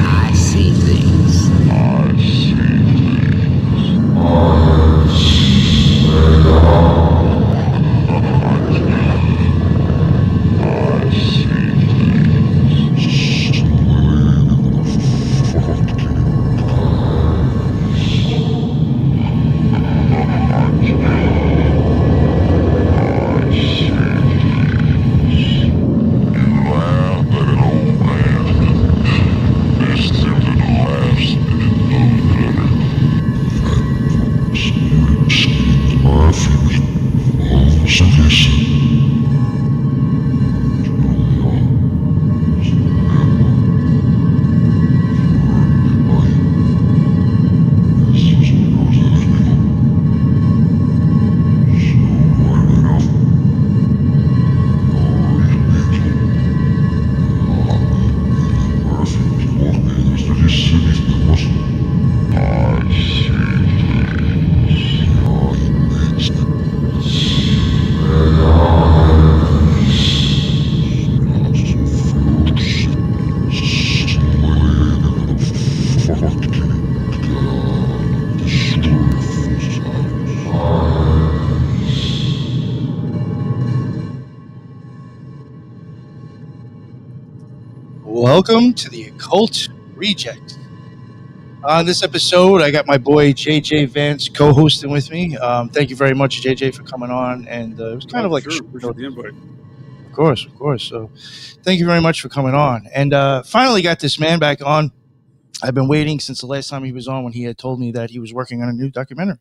I see things. Welcome to the Occult Rejects. On this episode, I got my boy JJ Vance co-hosting with me. Thank you very much, JJ, for coming on. And it was kind of like appreciate the invite. Of course. So, thank you very much for coming on. And finally got this man back on. I've been waiting since the last time he was on when he had told me that he was working on a new documentary.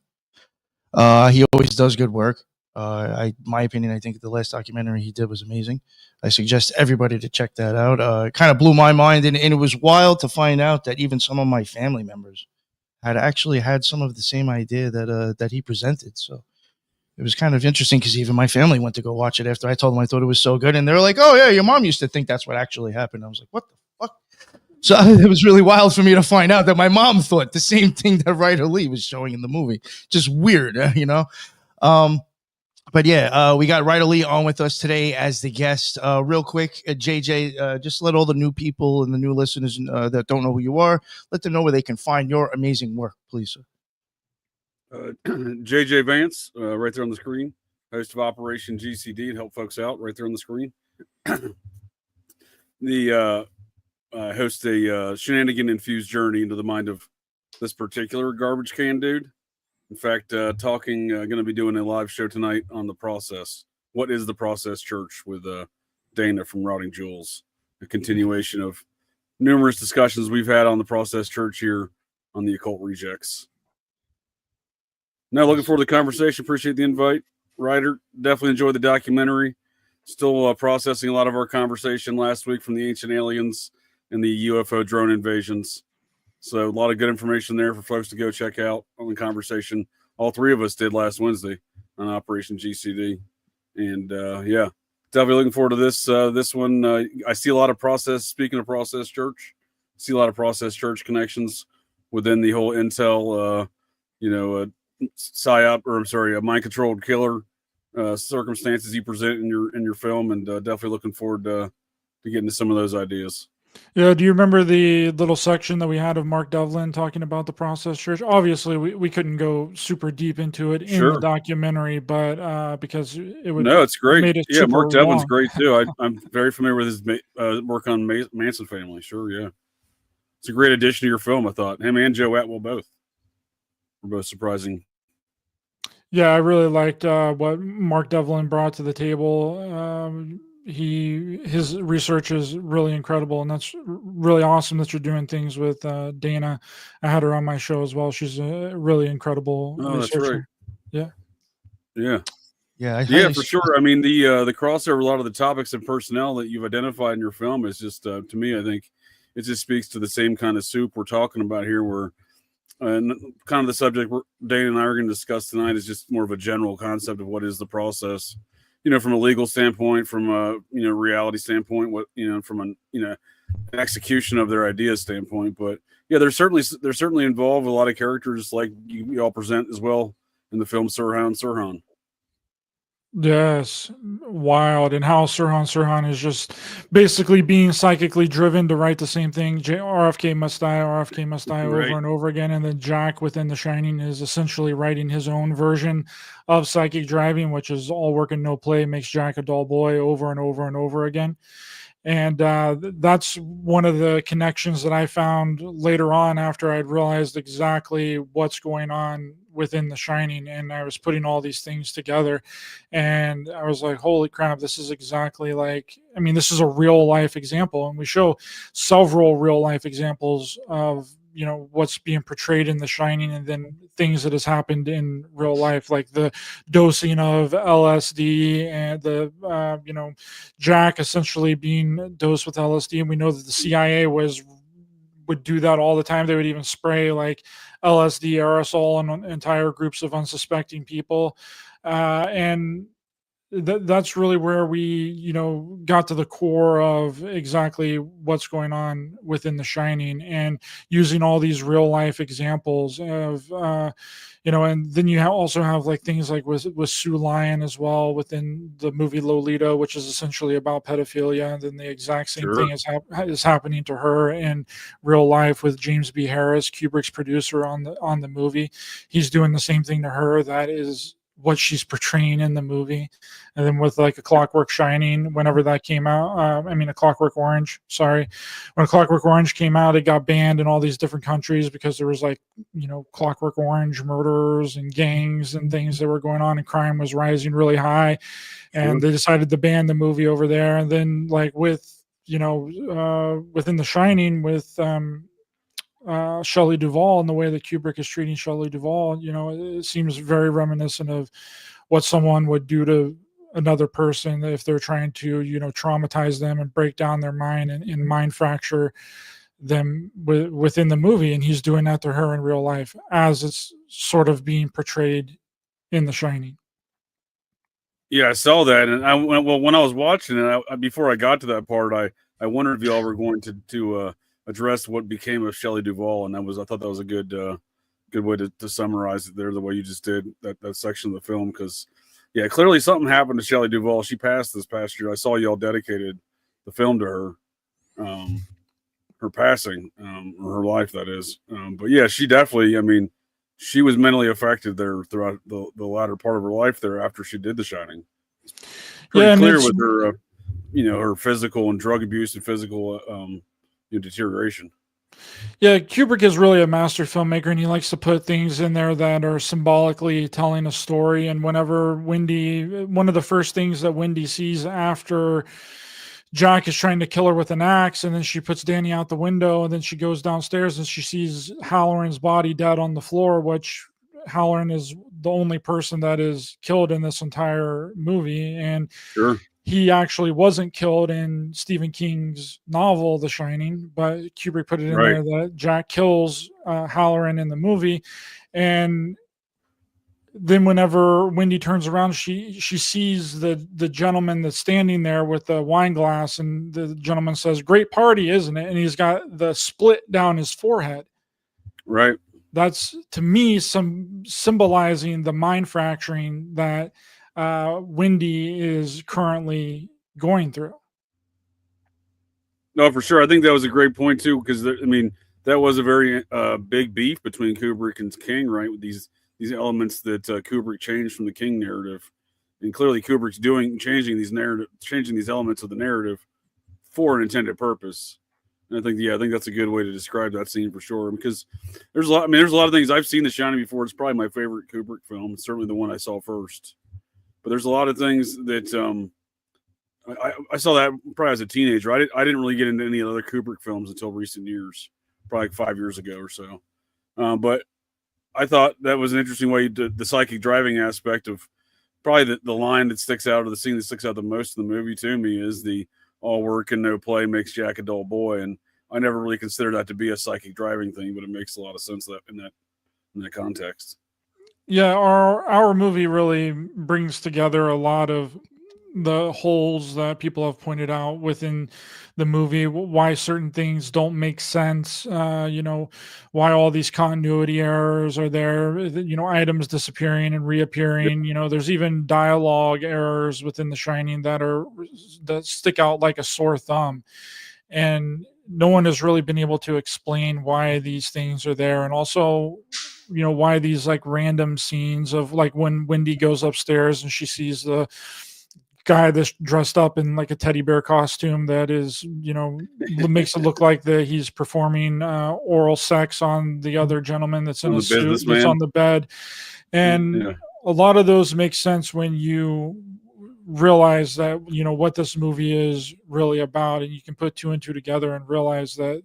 He always does good work. My opinion, I think the last documentary he did was amazing. I suggest everybody to check that out. It kind of blew my mind, and it was wild to find out that even some of my family members had actually had some of the same idea that he presented. So it was kind of interesting because even my family went to go watch it after I told them I thought it was so good, and they were like, "Oh yeah, your mom used to think that's what actually happened." I was like, "What the fuck?" So it was really wild for me to find out that my mom thought the same thing that Ryder was showing in the movie. Just weird, you know. But yeah, we got Ryder on with us today as the guest. Real quick, JJ, just let all the new people and the new listeners that don't know who you are, let them know where they can find your amazing work, please, sir. JJ Vance, right there on the screen, host of Operation GCD, and help folks out right there on the screen. I host a shenanigan-infused journey into the mind of this particular garbage can dude. In fact, going to be doing a live show tonight on the process. What is the Process Church with Dana from Rotting Jewels? A continuation of numerous discussions we've had on the Process Church here on the Occult Rejects. Now, looking forward to the conversation. Appreciate the invite. Ryder, definitely enjoyed the documentary. Still processing a lot of our conversation last week from the ancient aliens and the UFO drone invasions. So a lot of good information there for folks to go check out on the conversation all three of us did last Wednesday on Operation GCD. And definitely looking forward to this one. I see a lot of speaking of Process Church, see a lot of Process Church connections within the whole intel, a mind-controlled killer circumstances you present in your film, and definitely looking forward to getting to some of those ideas. Yeah, do you remember the little section that we had of Mark Devlin talking about the Process Church? Obviously, we couldn't go super deep into it in the documentary, but because it would it's great. Made it Mark Devlin's long. Great too. I'm very familiar with his work on Manson family. Sure, yeah, it's a great addition to your film. I thought him and Joe Atwell both were both surprising. Yeah, I really liked what Mark Devlin brought to the table. His research is really incredible, and that's really awesome that you're doing things with Dana. I had her on my show as well. She's a really incredible researcher. That's right. Yeah, for sure. I mean, the crossover, a lot of the topics and personnel that you've identified in your film is just to me, I think it just speaks to the same kind of soup we're talking about here, where kind of the subject Dana and I are going to discuss tonight is just more of a general concept of what is the process. From a legal standpoint, from a reality standpoint, from an execution of their idea standpoint. But yeah, they're certainly involved with a lot of characters like you all present as well in the film Sirhan. Yes, wild, and how Sirhan is just basically being psychically driven to write the same thing. RFK must die over Right. and over again, and then Jack within The Shining is essentially writing his own version of psychic driving, which is all work and no play, makes Jack a dull boy over and over and over again. And that's one of the connections that I found later on after I'd realized exactly what's going on within The Shining, and I was putting all these things together, and I was like, holy crap, this is exactly like, I mean, this is a real life example, and we show several real life examples of, you know, what's being portrayed in The Shining, and then things that has happened in real life, like the dosing of LSD, and the you know, Jack essentially being dosed with LSD. And we know that the CIA would do that all the time. They would even spray like LSD aerosol on entire groups of unsuspecting people. And that's really where we, you know, got to the core of exactly what's going on within The Shining, and using all these real life examples of, you know, and then you also have like things like with Sue Lyon as well within the movie Lolita, which is essentially about pedophilia, and then the exact same Sure. thing is happening to her in real life with James B. Harris, Kubrick's producer on the movie. He's doing the same thing to her. That is what she's portraying in the movie. And then with like A Clockwork Shining, whenever that came out, A Clockwork Orange, sorry, when A Clockwork Orange came out, it got banned in all these different countries because there was like, you know, Clockwork Orange murders and gangs and things that were going on, and crime was rising really high, and they decided to ban the movie over there. And then like with, you know, within The Shining with Shelley Duvall, and the way that Kubrick is treating Shelley Duvall, you know, it seems very reminiscent of what someone would do to another person if they're trying to, you know, traumatize them and break down their mind, and mind fracture them within the movie. And he's doing that to her in real life as it's sort of being portrayed in The Shining. Yeah, I saw that, and when I was watching it, before I got to that part, I wondered if y'all were going to address what became of Shelley Duvall, and I thought that was a good way to summarize it there, the way you just did that section of the film, because yeah, clearly something happened to Shelley Duvall. She passed this past year. I saw y'all dedicated the film to her, her passing, or her life, that is. But yeah, she definitely, I mean, she was mentally affected there throughout the latter part of her life there after she did The Shining. It's pretty Yeah, and clear it's with her, you know, her physical and drug abuse and physical deterioration. Yeah, Kubrick is really a master filmmaker, and he likes to put things in there that are symbolically telling a story. And whenever one of the first things that Wendy sees after Jack is trying to kill her with an axe, and then she puts Danny out the window, and then she goes downstairs and she sees Halloran's body dead on the floor, which Halloran is the only person that is killed in this entire movie. And Sure. he actually wasn't killed in Stephen King's novel, The Shining, but Kubrick put it in Right. there that Jack kills Halloran in the movie. And then whenever Wendy turns around, she sees the gentleman that's standing there with the wine glass, and the gentleman says, "Great party, isn't it?" And he's got the split down his forehead. Right. That's, to me, some symbolizing the mind fracturing that Wendy is currently going through. No, for sure. I think that was a great point too, because I mean, that was a very big beef between Kubrick and King, right? With these elements that Kubrick changed from the King narrative, and clearly Kubrick's changing these elements of the narrative for an intended purpose. And I think that's a good way to describe that scene for sure. Because there's a lot of things I've seen The Shining before. It's probably my favorite Kubrick film. It's certainly the one I saw first. But there's a lot of things that I saw that probably as a teenager. I didn't really get into any other Kubrick films until recent years, probably like 5 years ago or so. But I thought that was an interesting way to the psychic driving aspect of probably the line that sticks out, or the scene that sticks out the most in the movie to me, is the all work and no play makes Jack a dull boy. And I never really considered that to be a psychic driving thing, but it makes a lot of sense in that context. Yeah, our movie really brings together a lot of the holes that people have pointed out within the movie, why certain things don't make sense, why all these continuity errors are there, items disappearing and reappearing. There's even dialogue errors within The Shining that stick out like a sore thumb. And no one has really been able to explain why these things are there. And also, why these like random scenes of like when Wendy goes upstairs and she sees the guy that's dressed up in like a teddy bear costume that is, makes it look like that he's performing oral sex on the other gentleman that's in a suit that's on the bed. And a lot of those make sense when you realize that, what this movie is really about, and you can put two and two together and realize that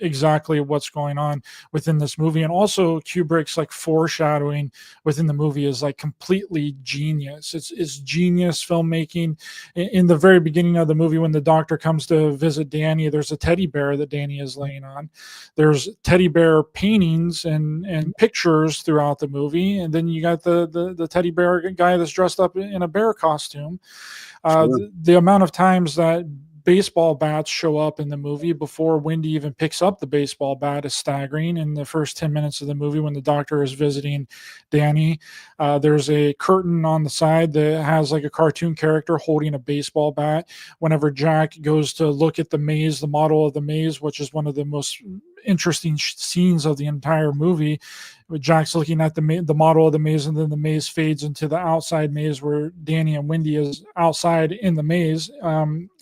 exactly what's going on within this movie. And also Kubrick's like foreshadowing within the movie is like completely genius. It's genius filmmaking. In the very beginning of the movie, when the doctor comes to visit Danny, there's a teddy bear that Danny is laying on. There's teddy bear paintings and pictures throughout the movie. And then you got the teddy bear guy that's dressed up in a bear costume. The amount of times that baseball bats show up in the movie before Wendy even picks up the baseball bat is staggering. In the first 10 minutes of the movie, when the doctor is visiting Danny, there's a curtain on the side that has like a cartoon character holding a baseball bat. Whenever Jack goes to look at the maze, the model of the maze, which is one of the most interesting scenes of the entire movie, Jack's looking at the model of the maze, and then the maze fades into the outside maze where Danny and Wendy is outside in the maze.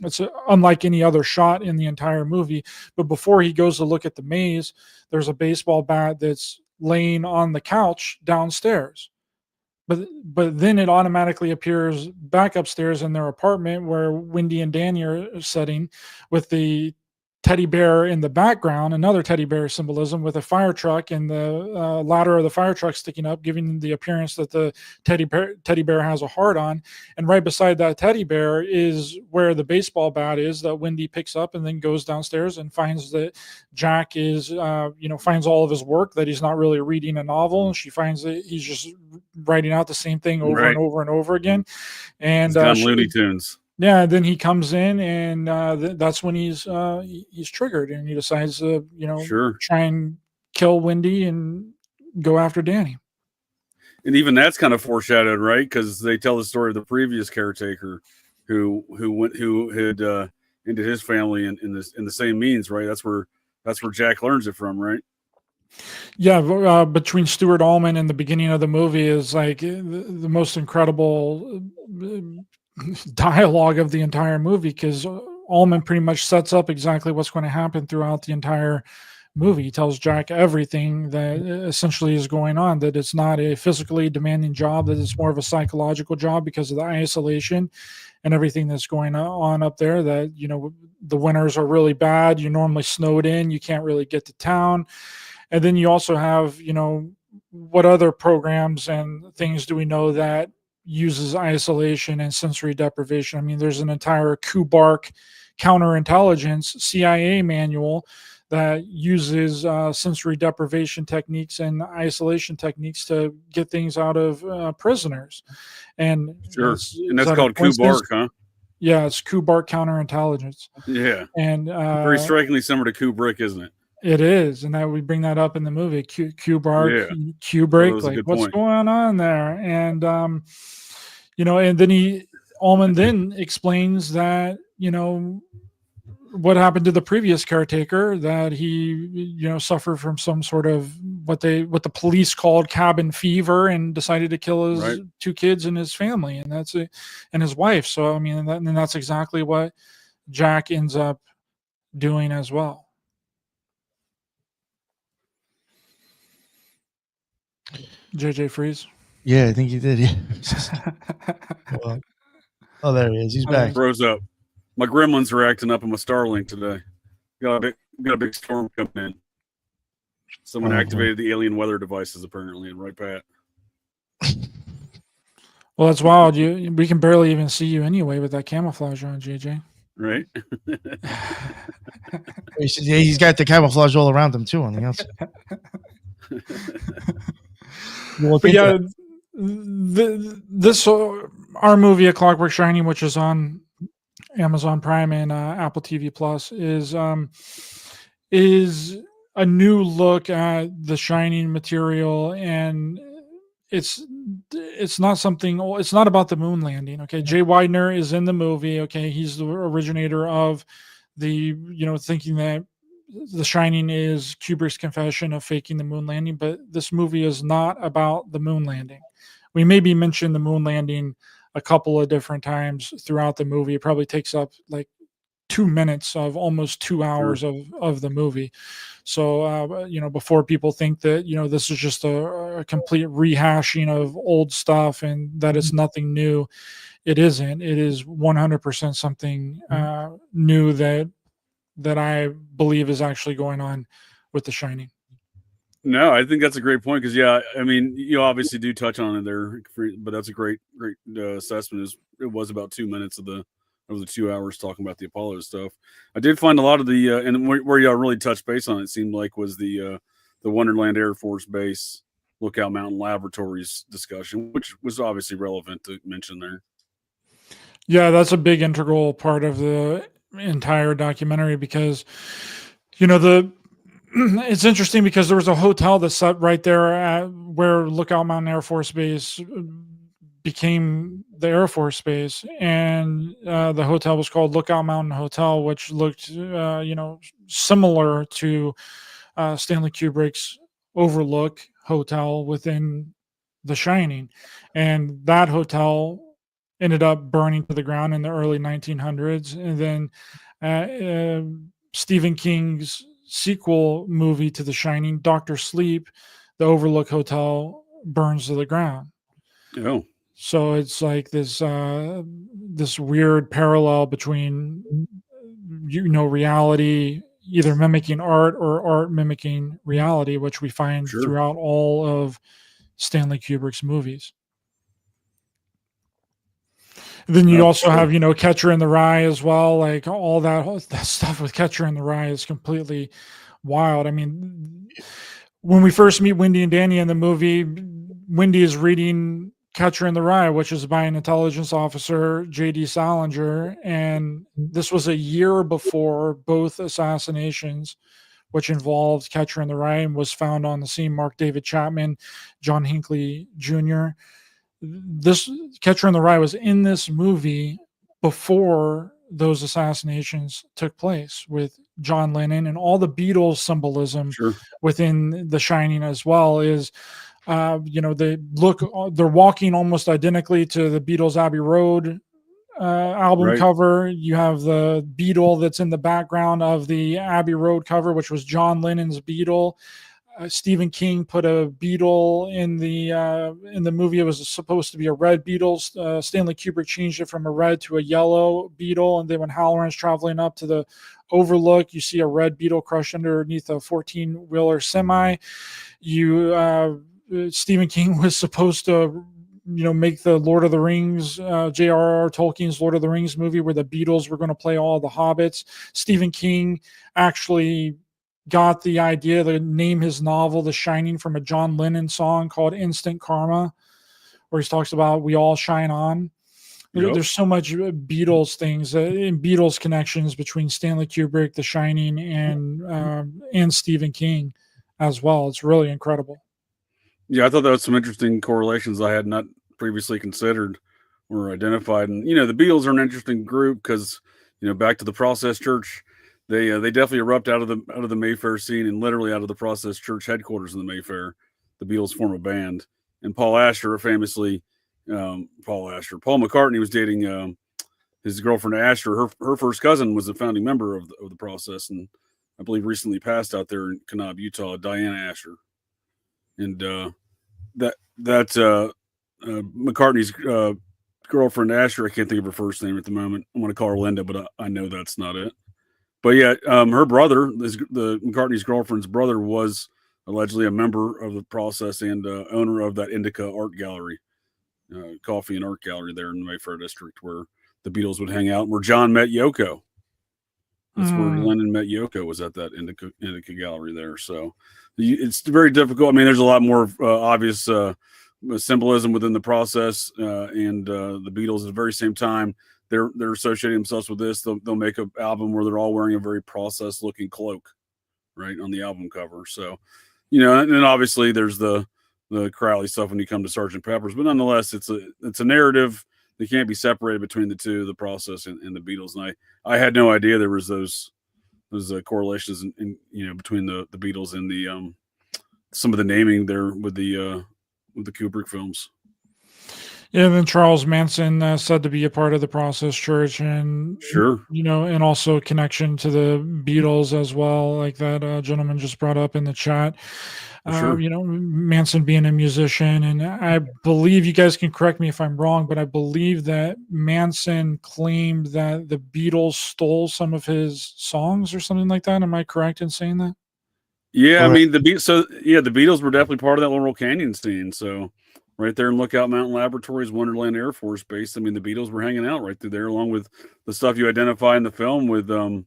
It's unlike any other shot in the entire movie. But before he goes to look at the maze, there's a baseball bat that's laying on the couch downstairs. But then it automatically appears back upstairs in their apartment where Wendy and Danny are sitting with the teddy bear in the background, another teddy bear symbolism with a fire truck and the ladder of the fire truck sticking up, giving the appearance that the teddy bear has a heart on. And right beside that teddy bear is where the baseball bat is that Wendy picks up and then goes downstairs and finds that Jack is, finds all of his work, that he's not really reading a novel. And she finds that he's just writing out the same thing over and over and over again. And Looney Tunes. Yeah, then he comes in, and that's when he's triggered, and he decides to try and kill Wendy and go after Danny. And even that's kind of foreshadowed, right? Because they tell the story of the previous caretaker who had ended his family in the same means, right? That's where Jack learns it from, right? Yeah, between Stuart Ullman and the beginning of the movie is like the most incredible dialogue of the entire movie, because Ullman pretty much sets up exactly what's going to happen throughout the entire movie. He tells Jack everything that essentially is going on, that it's not a physically demanding job, that it's more of a psychological job because of the isolation and everything that's going on up there, that the winters are really bad, you're normally snowed in, you can't really get to town. And then you also have what other programs and things do we know that uses isolation and sensory deprivation? I mean, there's an entire Kubrick counterintelligence CIA manual that uses sensory deprivation techniques and isolation techniques to get things out of prisoners. And sure, and that's called Kubrick, huh? Yeah, it's Kubrick counterintelligence. Yeah, and very strikingly similar to Kubrick, isn't it? It is, and that we bring that up in the movie. Kubrick, Kubrick, like what's going on there? And and then Ullman then explains that what happened to the previous caretaker, that he suffered from some sort of what the police called cabin fever and decided to kill his two kids and his family, and and his wife. So I mean, and that's exactly what Jack ends up doing as well. JJ Freeze. Yeah, I think he did. Yeah. Well, oh, there he is. He's back. Froze up. My gremlins are acting up on my Starlink today. Got a big storm coming in. Someone activated the alien weather devices apparently, and right, Pat. Well, that's wild. We can barely even see you anyway with that camouflage on, JJ. Right. He's got the camouflage all around him too on the outside. But yeah, this our movie, A Clockwork Shining, which is on Amazon Prime and Apple TV Plus, is a new look at the Shining material, and it's not something. It's not about the moon landing. Okay, Jay Widener is in the movie. Okay, he's the originator of the thinking that The Shining is Kubrick's confession of faking the moon landing, but this movie is not about the moon landing. We maybe mentioned the moon landing a couple of different times throughout the movie. It probably takes up like 2 minutes of almost 2 hours of the movie. So, before people think that, this is just a complete rehashing of old stuff and that it's nothing new, it isn't. It is 100% something new that I believe is actually going on with The Shining. No, I think that's a great point because, yeah, I mean, you obviously do touch on it there, but that's a great assessment. It was about 2 minutes of the 2 hours talking about the Apollo stuff. I did find a lot of the and where y'all really touched base on it seemed like was the Wonderland Air Force Base Lookout Mountain Laboratories discussion, which was obviously relevant to mention there. Yeah, that's a big integral part of the entire documentary because, it's interesting because there was a hotel that sat right there at where Lookout Mountain Air Force Base became the Air Force Base, and the hotel was called Lookout Mountain Hotel, which looked, similar to Stanley Kubrick's Overlook Hotel within The Shining, and that hotel ended up burning to the ground in the early 1900s, and then Stephen King's sequel movie to The Shining, Dr. Sleep, the Overlook Hotel burns to the ground. Oh. So it's like this weird parallel between reality either mimicking art or art mimicking reality, which we find throughout all of Stanley Kubrick's movies. Then you also have, Catcher in the Rye as well. Like all that stuff with Catcher in the Rye is completely wild. I mean, when we first meet Wendy and Danny in the movie, Wendy is reading Catcher in the Rye, which is by an intelligence officer, J.D. Salinger. And this was a year before both assassinations, which involved Catcher in the Rye and was found on the scene. Mark David Chapman, John Hinckley Jr. This Catcher in the Rye was in this movie before those assassinations took place with John Lennon, and all the Beatles symbolism within The Shining as well is, they're walking almost identically to the Beatles' Abbey Road album cover. You have the beetle that's in the background of the Abbey Road cover, which was John Lennon's beetle. Stephen King put a beetle in the movie. It was supposed to be a red beetle. Stanley Kubrick changed it from a red to a yellow beetle. And then when Halloran's traveling up to the Overlook, you see a red beetle crushed underneath a 14-wheeler semi. Stephen King was supposed to, make the Lord of the Rings, J.R.R. Tolkien's Lord of the Rings movie where the Beatles were going to play all the Hobbits. Stephen King actually got the idea to name his novel The Shining from a John Lennon song called Instant Karma, where he talks about we all shine on. There's so much Beatles things and Beatles connections between Stanley Kubrick, The Shining, and Stephen King as well. It's really incredible. Yeah, I thought that was some interesting correlations I had not previously considered or identified. And, the Beatles are an interesting group because, back to the Process Church, they definitely erupt out of the Mayfair scene and literally out of the Process Church headquarters in the Mayfair. The Beatles form a band, and Paul McCartney was dating his girlfriend Asher. Her first cousin was a founding member of the Process, and I believe recently passed out there in Kanab, Utah, Diana Asher. And McCartney's girlfriend Asher, I can't think of her first name at the moment. I want to call her Linda, but I know that's not it. But yeah, her brother, the McCartney's girlfriend's brother, was allegedly a member of the Process and owner of that Indica art gallery, coffee and art gallery there in the Mayfair district, where the Beatles would hang out, and where John met Yoko. That's where Lennon met Yoko, was at that Indica gallery there. So it's very difficult. I mean, there's a lot more obvious symbolism within the process, and the Beatles at the very same time. They're associating themselves with this. They'll make an album where they're all wearing a very processed looking cloak, right, on the album cover. So, and then obviously there's the Crowley stuff when you come to Sgt. Pepper's, but nonetheless, it's a narrative. They can't be separated between the two, the process and the Beatles. And I had no idea there was those correlations in between the Beatles and the some of the naming there with the Kubrick films. Yeah, and then Charles Manson said to be a part of the Process Church, and Sure, and also a connection to the Beatles as well, like that gentleman just brought up in the chat. Sure. Manson being a musician, and I believe, you guys can correct me if I'm wrong, but I believe that Manson claimed that the Beatles stole some of his songs or something like that. Am I correct in saying that? Yeah, I mean the Beatles were definitely part of that Laurel Canyon scene. So right there in Lookout Mountain Laboratories, Wonderland Air Force Base. I mean, the Beatles were hanging out right through there, along with the stuff you identify in the film with the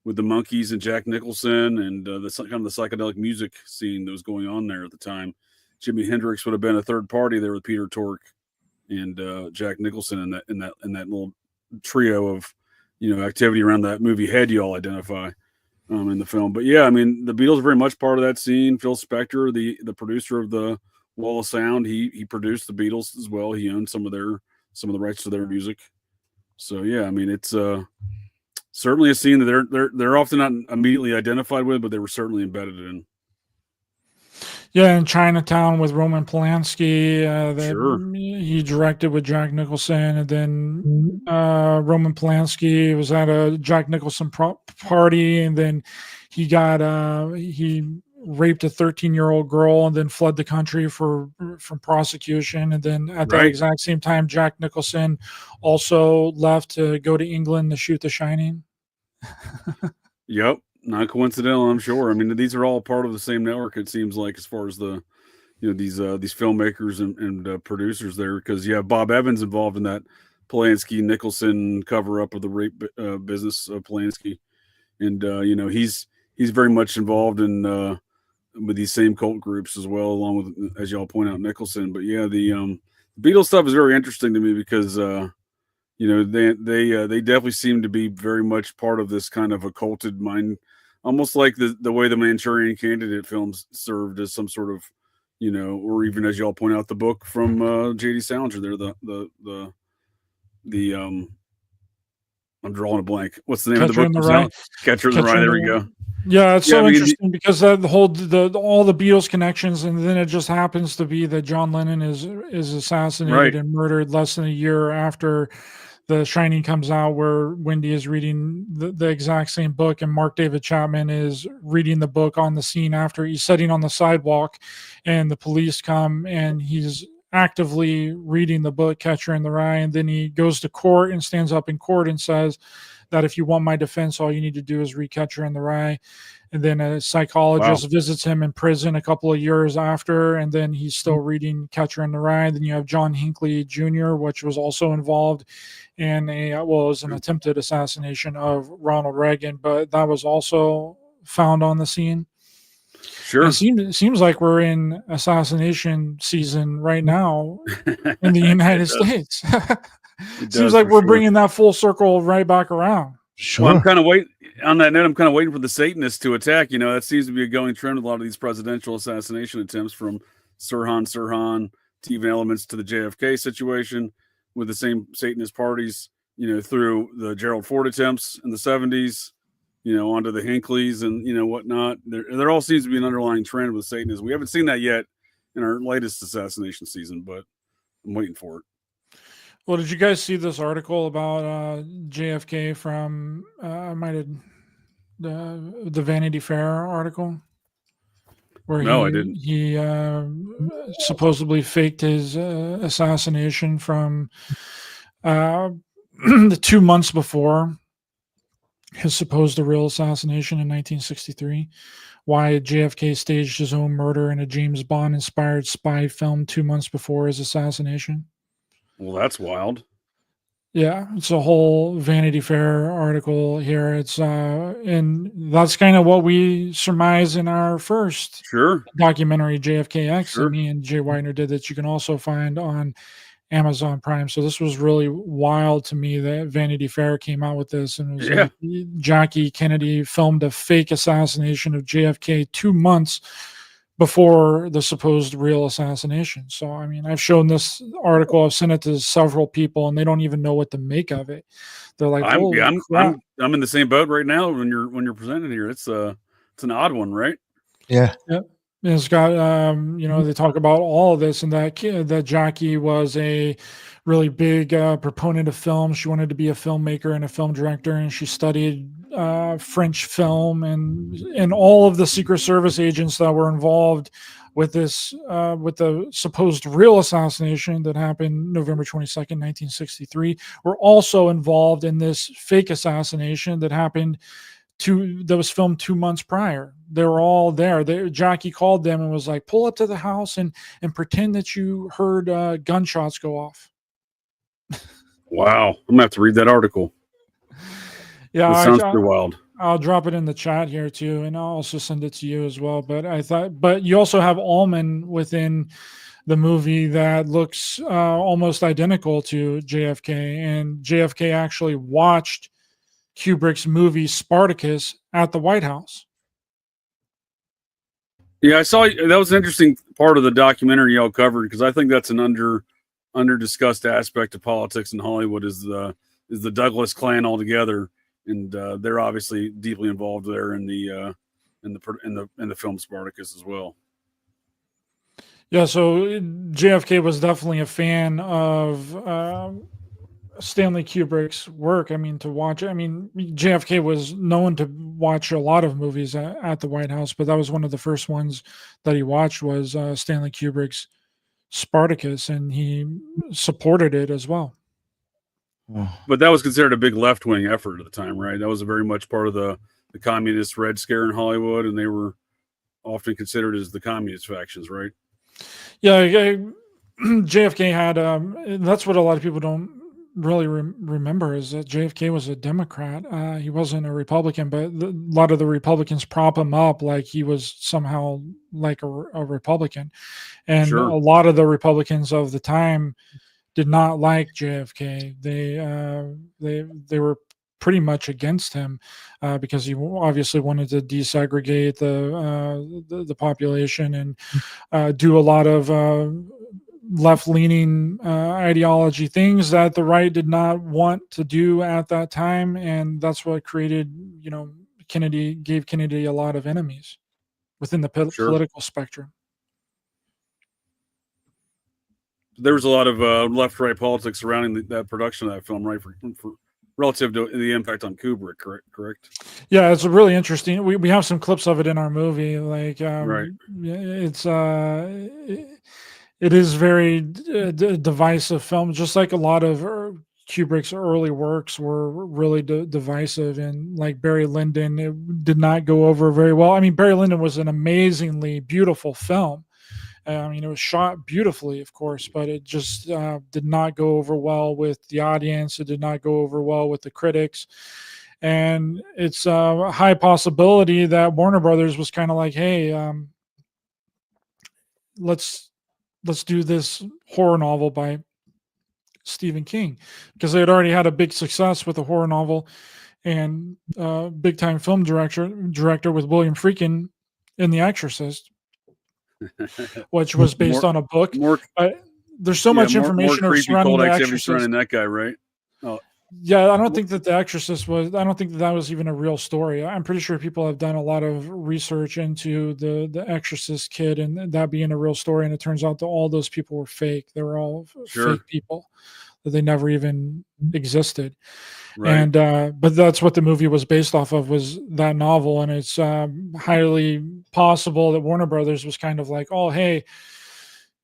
Monkees and Jack Nicholson, and the kind of the psychedelic music scene that was going on there at the time. Jimi Hendrix would have been a third party there with Peter Tork and Jack Nicholson in that little trio of activity around that movie Head you all identify in the film. But yeah, I mean, the Beatles are very much part of that scene. Phil Spector, the producer of the Wall of Sound, he produced the Beatles as well. He owned some of the rights to their music. So yeah, I mean, it's certainly a scene that they're often not immediately identified with, but they were certainly embedded in. Yeah, in Chinatown with Roman Polanski, Sure. he directed with Jack Nicholson, and then Roman Polanski was at a Jack Nicholson party, and then he raped a 13-year-old girl and then fled the country from prosecution. And then at that exact same time, Jack Nicholson also left to go to England to shoot The Shining. Yep. Not coincidental, I'm sure. I mean, these are all part of the same network, it seems like, as far as the, these filmmakers and producers there. Because Bob Evans involved in that Polanski Nicholson cover up of the rape business of Polanski, and he's very much involved in with these same cult groups as well, along with, as y'all point out, Nicholson. But yeah, the Beatles stuff is very interesting to me because they definitely seem to be very much part of this kind of occulted mind. Almost like the way the Manchurian Candidate films served as some sort of, or even, as y'all point out, the book from J.D. Salinger there, the I'm drawing a blank. What's the name of the book? Catcher in the Rye. There we go. Yeah, it's interesting because all the Beatles connections, and then it just happens to be that John Lennon is assassinated and murdered less than a year after The Shining comes out, where Wendy is reading the exact same book, and Mark David Chapman is reading the book on the scene after. He's sitting on the sidewalk, and the police come, and he's actively reading the book Catcher in the Rye, and then he goes to court and stands up in court and says that if you want my defense, all you need to do is read Catcher in the Rye. And then a psychologist visits him in prison a couple of years after, and then he's still reading Catcher in the Rye. Then you have John Hinckley Jr., which was also involved in it was an attempted assassination of Ronald Reagan, but that was also found on the scene. Sure. It seems like we're in assassination season right now in the United States. It seems like we're bringing that full circle right back around. Sure. Well, I'm kind of waiting on that note. I'm kind of waiting for the Satanists to attack. That seems to be a going trend with a lot of these presidential assassination attempts, from Sirhan to even elements to the JFK situation with the same Satanist parties, through the Gerald Ford attempts in the 70s, onto the Hinckleys and, whatnot. There all seems to be an underlying trend with Satanism. We haven't seen that yet in our latest assassination season, but I'm waiting for it. Well, did you guys see this article about JFK from the Vanity Fair article? Where I didn't. He supposedly faked his assassination from the 2 months before his supposed real assassination in 1963. Why JFK staged his own murder in a James Bond-inspired spy film 2 months before his assassination. Well, that's wild. Yeah, it's a whole Vanity Fair article here. It's and that's kind of what we surmise in our first Sure, documentary, JFKX, that sure. me and Jay Weidner did, that you can also find on Amazon Prime. So this was really wild to me that Vanity Fair came out with this, and it was Yeah. like Jackie Kennedy filmed a fake assassination of JFK 2 months before the supposed real assassination. So I mean, I've shown this article, I've sent it to several people, and they don't even know what to make of it. They're like, I'm yeah, "Holy crap!" I'm in the same boat right now when you're presenting here. It's an odd one, right? Yeah. Yep. And it's got, they talk about all of this, and that Jackie was a really big proponent of film. She wanted to be a filmmaker and a film director, and she studied French film, and all of the Secret Service agents that were involved with this, with the supposed real assassination that happened November 22nd, 1963, were also involved in this fake assassination that happened that was filmed 2 months prior. They were all there. Jackie called them and was like, "Pull up to the house and pretend that you heard gunshots go off." Wow, I'm gonna have to read that article. Yeah, That sounds pretty wild. I'll drop it in the chat here too, and I'll also send it to you as well. But you also have Allman within the movie that looks almost identical to JFK, and JFK actually watched Kubrick's movie Spartacus at the White House. Yeah, I saw that was an interesting part of the documentary y'all covered, because I think that's an under discussed aspect of politics in Hollywood is the Douglas clan altogether, and they're obviously deeply involved there in the film Spartacus as well. Yeah, so JFK was definitely a fan of Stanley Kubrick's work. I mean, JFK was known to watch a lot of movies at the White House, but that was one of the first ones that he watched was Stanley Kubrick's Spartacus, and he supported it as well. But that was considered a big left wing effort at the time, right? That was very much part of the communist Red Scare in Hollywood, and they were often considered as the communist factions, right? Yeah, JFK had. That's what a lot of people don't really remember, is that JFK was a Democrat. He wasn't a Republican, but a lot of the Republicans prop him up like he was somehow like a Republican, and Sure. a lot of the Republicans of the time did not like JFK. They were pretty much against him because he obviously wanted to desegregate the population and do a lot of left-leaning ideology things that the right did not want to do at that time, and that's what created, gave Kennedy a lot of enemies within the Sure. political spectrum. There was a lot of left-right politics surrounding that production of that film, right? For relative to the impact on Kubrick, correct? Yeah, it's really interesting. We have some clips of it in our movie. Like, Right. It's it is very divisive film, just like a lot of Kubrick's early works were really divisive, and like Barry Lyndon, it did not go over very well. I mean, Barry Lyndon was an amazingly beautiful film. I mean, it was shot beautifully, of course, but it just did not go over well with the audience. It did not go over well with the critics. And it's a high possibility that Warner Brothers was kind of like, hey, let's do this horror novel by Stephen King, because they had already had a big success with a horror novel and big time film director with William Friedkin in The Exorcist, which was based on a book. There's so much information surrounding The Exorcist. Surrounding that guy, right? Oh. Yeah, I don't think that The Exorcist was. I don't think that was even a real story. I'm pretty sure people have done a lot of research into the Exorcist kid and that being a real story, and it turns out that all those people were fake. They were all fake people, that they never even existed. Right. And but that's what the movie was based off of, was that novel, and it's highly possible that Warner Brothers was kind of like, oh, hey,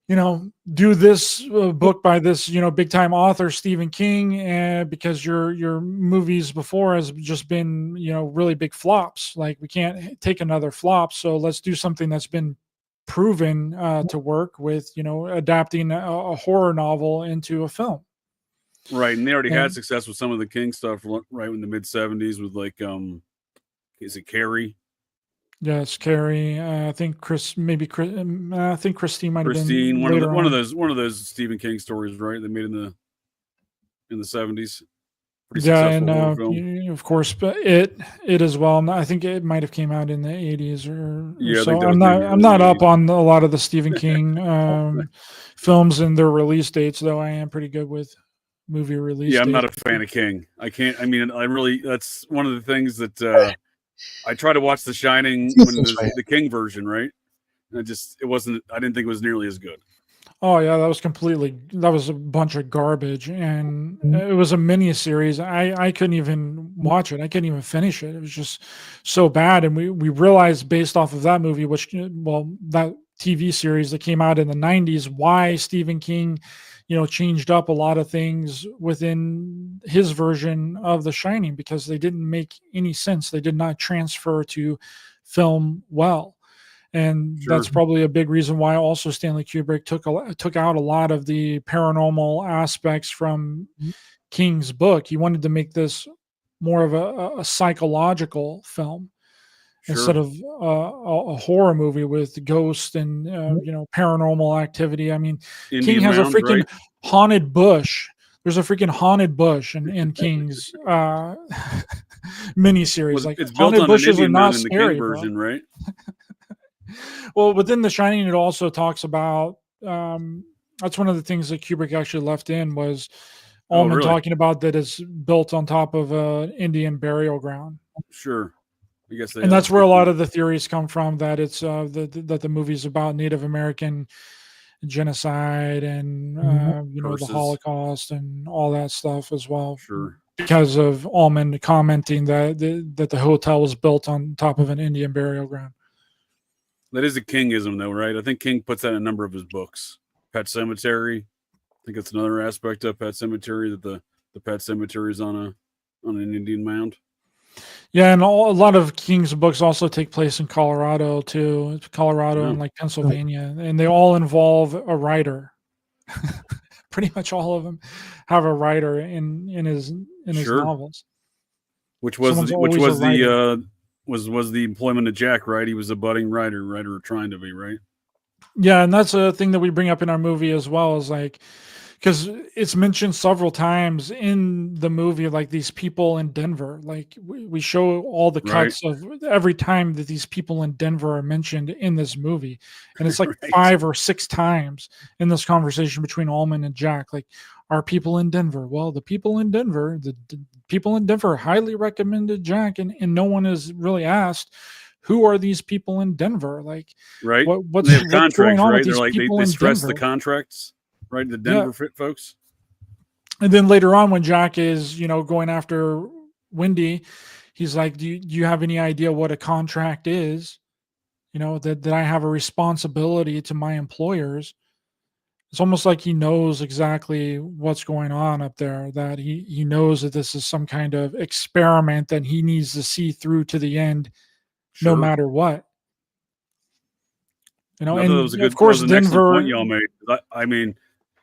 do this book by this, big time author Stephen King, because your movies before has just been, really big flops. Like, we can't take another flop, so let's do something that's been proven to work with, adapting a horror novel into a film. Right, and they already And- had success with some of the King stuff, right, in the mid '70s with like, is it Carrie? Yes, Carrie. I think I think Christine might have Christine, been one later on. of those Stephen King stories, right? They made in the '70s. Pretty Yeah, successful and horror film. of course, but it as well. I think it might have came out in the '80s or Yeah, I so. think that was maybe I'm early not up 80s. on a lot of the Stephen King films and their release dates, though. I am pretty good with movie release. Yeah, I'm not a dates. fan of King. I can't. I mean, I really. That's one of the things that I try to watch The Shining when there's the King version, right? And it wasn't. I didn't think it was nearly as good. Oh yeah, that was a bunch of garbage, and it was a mini series. I couldn't even watch it. I couldn't even finish it. It was just so bad. And we realized based off of that movie, that TV series that came out in the '90s, why Stephen King, changed up a lot of things within his version of The Shining, because they didn't make any sense. They did not transfer to film well. And that's probably a big reason why also Stanley Kubrick took out a lot of the paranormal aspects from King's book. He wanted to make this more of a psychological film instead of a horror movie with ghosts and paranormal activity. I mean, Indian King has Mound, a freaking right? haunted bush. There's a freaking haunted bush in King's miniseries. Like, it's built haunted on an bushes are Indian not Mound in the scary, King version, right? Well, within The Shining, it also talks about that's one of the things that Kubrick actually left in was Ullman talking about that is built on top of an Indian burial ground. Sure, I guess and that's where a lot of the theories come from, that it's that the movie's about Native American genocide and the Holocaust and all that stuff as well. Sure, because of Ullman commenting that the hotel was built on top of an Indian burial ground. That is a Kingism, though, right? I think King puts that in a number of his books. Pet Cemetery. I think it's another aspect of Pet Cemetery, that the Pet Cemetery is on an Indian mound. Yeah, and a lot of King's books also take place in Colorado too. And like Pennsylvania, and they all involve a Ryder. Pretty much all of them have a Ryder in his novels. Which was the employment of Jack, right? He was a budding writer trying to be, right? Yeah, and that's a thing that we bring up in our movie as well, is like, because it's mentioned several times in the movie, like these people in Denver. Like we show all the cuts of every time that these people in Denver are mentioned in this movie, and it's like 5 or 6 times in this conversation between Ullman and Jack. Like, are people in Denver? Well, the people in Denver, the people in Denver highly recommended Jack, and no one is really asked, who are these people in Denver? Like, what's going on with these people in stress Denver? The contracts. Right, the Denver folks. And then later on, when Jack is, going after Wendy, he's like, do you have any idea what a contract is? That I have a responsibility to my employers. It's almost like he knows exactly what's going on up there, that he knows that this is some kind of experiment that he needs to see through to the end, no matter what. And of course, Denver. Point y'all made. I mean,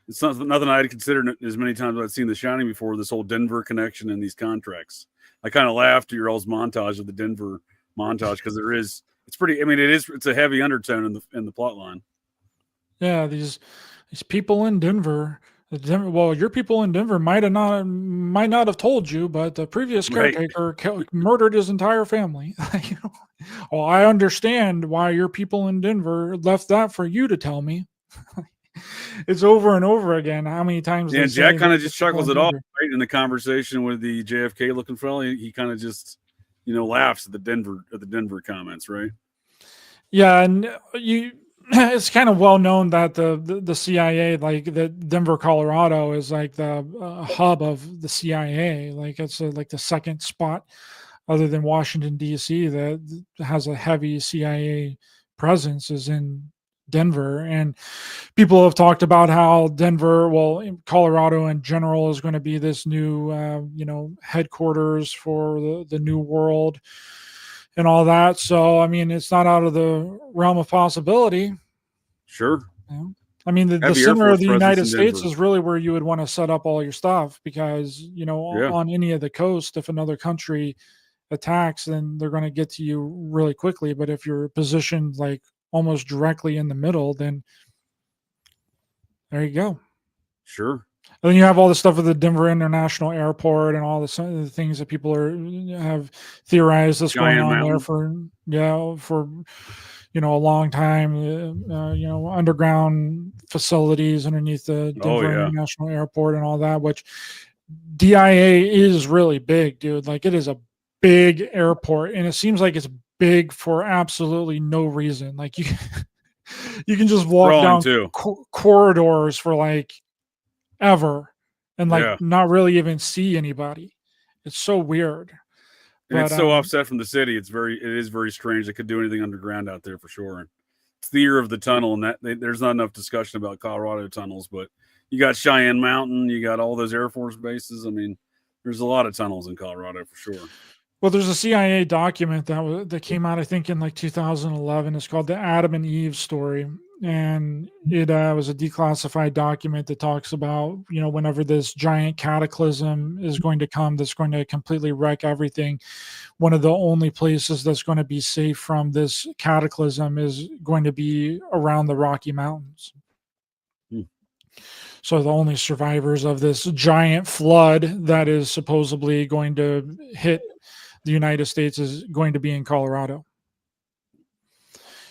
it's nothing I'd considered as many times as I'd seen The Shining before, this whole Denver connection and these contracts. I kind of laughed at your all's montage of the Denver montage, because it's pretty, I mean, it's a heavy undertone in the plot line. Yeah, these people in Denver. Well, your people in Denver might not have told you, but the previous caretaker murdered his entire family. Well, I understand why your people in Denver left that for you to tell me. It's over and over again. How many times? Yeah, Jack kind of just chuckles it off, right, in the conversation with the JFK looking fellow. He kind of just, laughs at the Denver comments, right? Yeah, and it's kind of well known that the CIA, like the Denver, Colorado, is like the hub of the CIA. Like it's like the second spot, other than Washington D.C., that has a heavy CIA presence, is in Denver. And people have talked about how Denver, Colorado in general, is going to be this new headquarters for the new world and all that. So I mean, it's not out of the realm of possibility. Sure. I mean, the Heavy Air center Force of the presence United in States Denver. is really where you would want to set up all your stuff because, you know, Yeah. on any of the coast, if another country attacks, then they're going to get to you really quickly. But if you're positioned like almost directly in the middle, then there you go. Sure. And then you have all the stuff with the Denver International Airport and all the things that people have theorized that's going Giant on there mountain. for a long time. Underground facilities underneath the Oh, Denver yeah. International Airport and all that. Which DIA is really big, dude. Like it is a big airport, and it seems like it's big for absolutely no reason. Like you, you can just walk Sprawling, down too. corridors for like ever and like Yeah. not really even see anybody. It's so weird. And But it's so offset from the city. It is very strange. They could do anything underground out there for sure. It's the year of the tunnel, and there's not enough discussion about Colorado tunnels, but you got Cheyenne Mountain, you got all those Air Force bases. I mean, there's a lot of tunnels in Colorado for sure. well, there's a CIA document that came out, I think, in like 2011. It's called the Adam and Eve story, and it was a declassified document that talks about, you know, whenever this giant cataclysm is going to come, that's going to completely wreck everything. One of the only places that's going to be safe from this cataclysm is going to be around the Rocky Mountains. So the only survivors of this giant flood that is supposedly going to hit the United States is going to be in Colorado.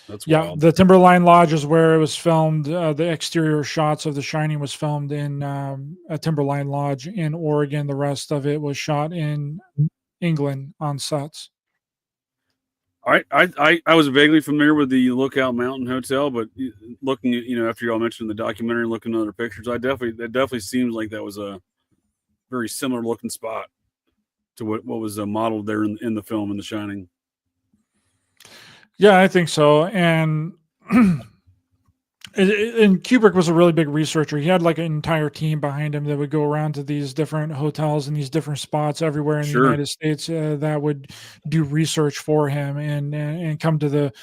That's Yeah, wild. the Timberline Lodge is where it was filmed. The exterior shots of The Shining was filmed in a Timberline Lodge in Oregon. The rest of it was shot in England on sets. I was vaguely familiar with the Lookout Mountain Hotel, but looking at, after y'all mentioned the documentary, looking at other pictures, that definitely seems like that was a very similar looking spot to what was modeled there in the film in The Shining. Yeah, I think so. And and Kubrick was a really big researcher. He had like an entire team behind him that would go around to these different hotels and these different spots everywhere in the United States that would do research for him and come to the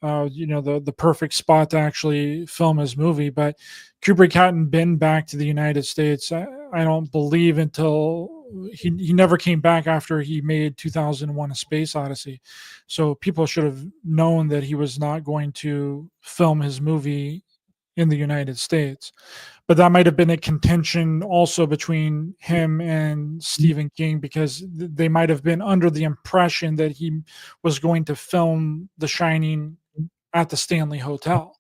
the perfect spot to actually film his movie. But Kubrick hadn't been back to the United States, I don't believe, until he never came back after he made 2001: A Space Odyssey. So people should have known that he was not going to film his movie in the United States. But that might have been a contention also between him and Stephen King, because they might have been under the impression that he was going to film The Shining at the Stanley Hotel.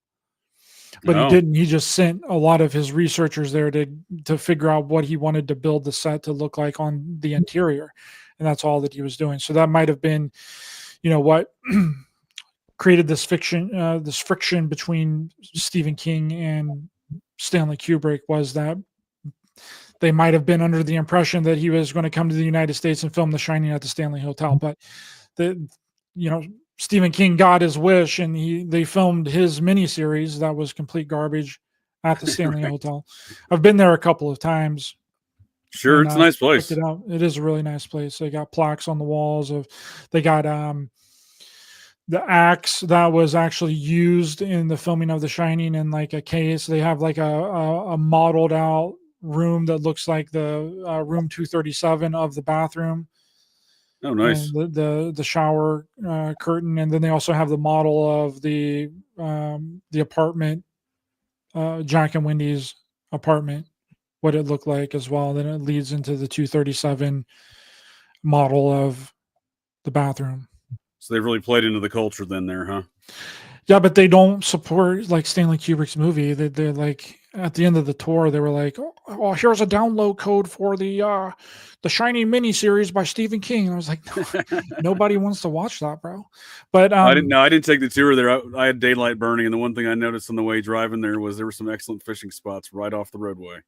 But he didn't. He just sent a lot of his researchers there to figure out what he wanted to build the set to look like on the interior. And that's all that he was doing. So that might have been, what created this friction between Stephen King and Stanley Kubrick, was that they might have been under the impression that he was going to come to the United States and film The Shining at the Stanley Hotel. But Stephen King got his wish, and they filmed his miniseries that was complete garbage at the Stanley Hotel. I've been there a couple of times. Sure, it's a nice place. Checked it out. It is a really nice place. They got plaques on the walls they got the axe that was actually used in the filming of The Shining in like a case. They have like a modeled out room that looks like the room 237 of the bathroom. Oh, nice. And the shower curtain, and then they also have the model of the apartment, Jack and Wendy's apartment, what it looked like as well. Then it leads into the 237 model of the bathroom. So they really played into the culture then there, huh? Yeah, but they don't support like Stanley Kubrick's movie. They're like, at the end of the tour, they were like, "Oh, here's a download code for the Shining miniseries by Stephen King." And I was like, no, nobody wants to watch that, bro. But I didn't take the tour there. I had daylight burning, and the one thing I noticed on the way driving there were some excellent fishing spots right off the roadway.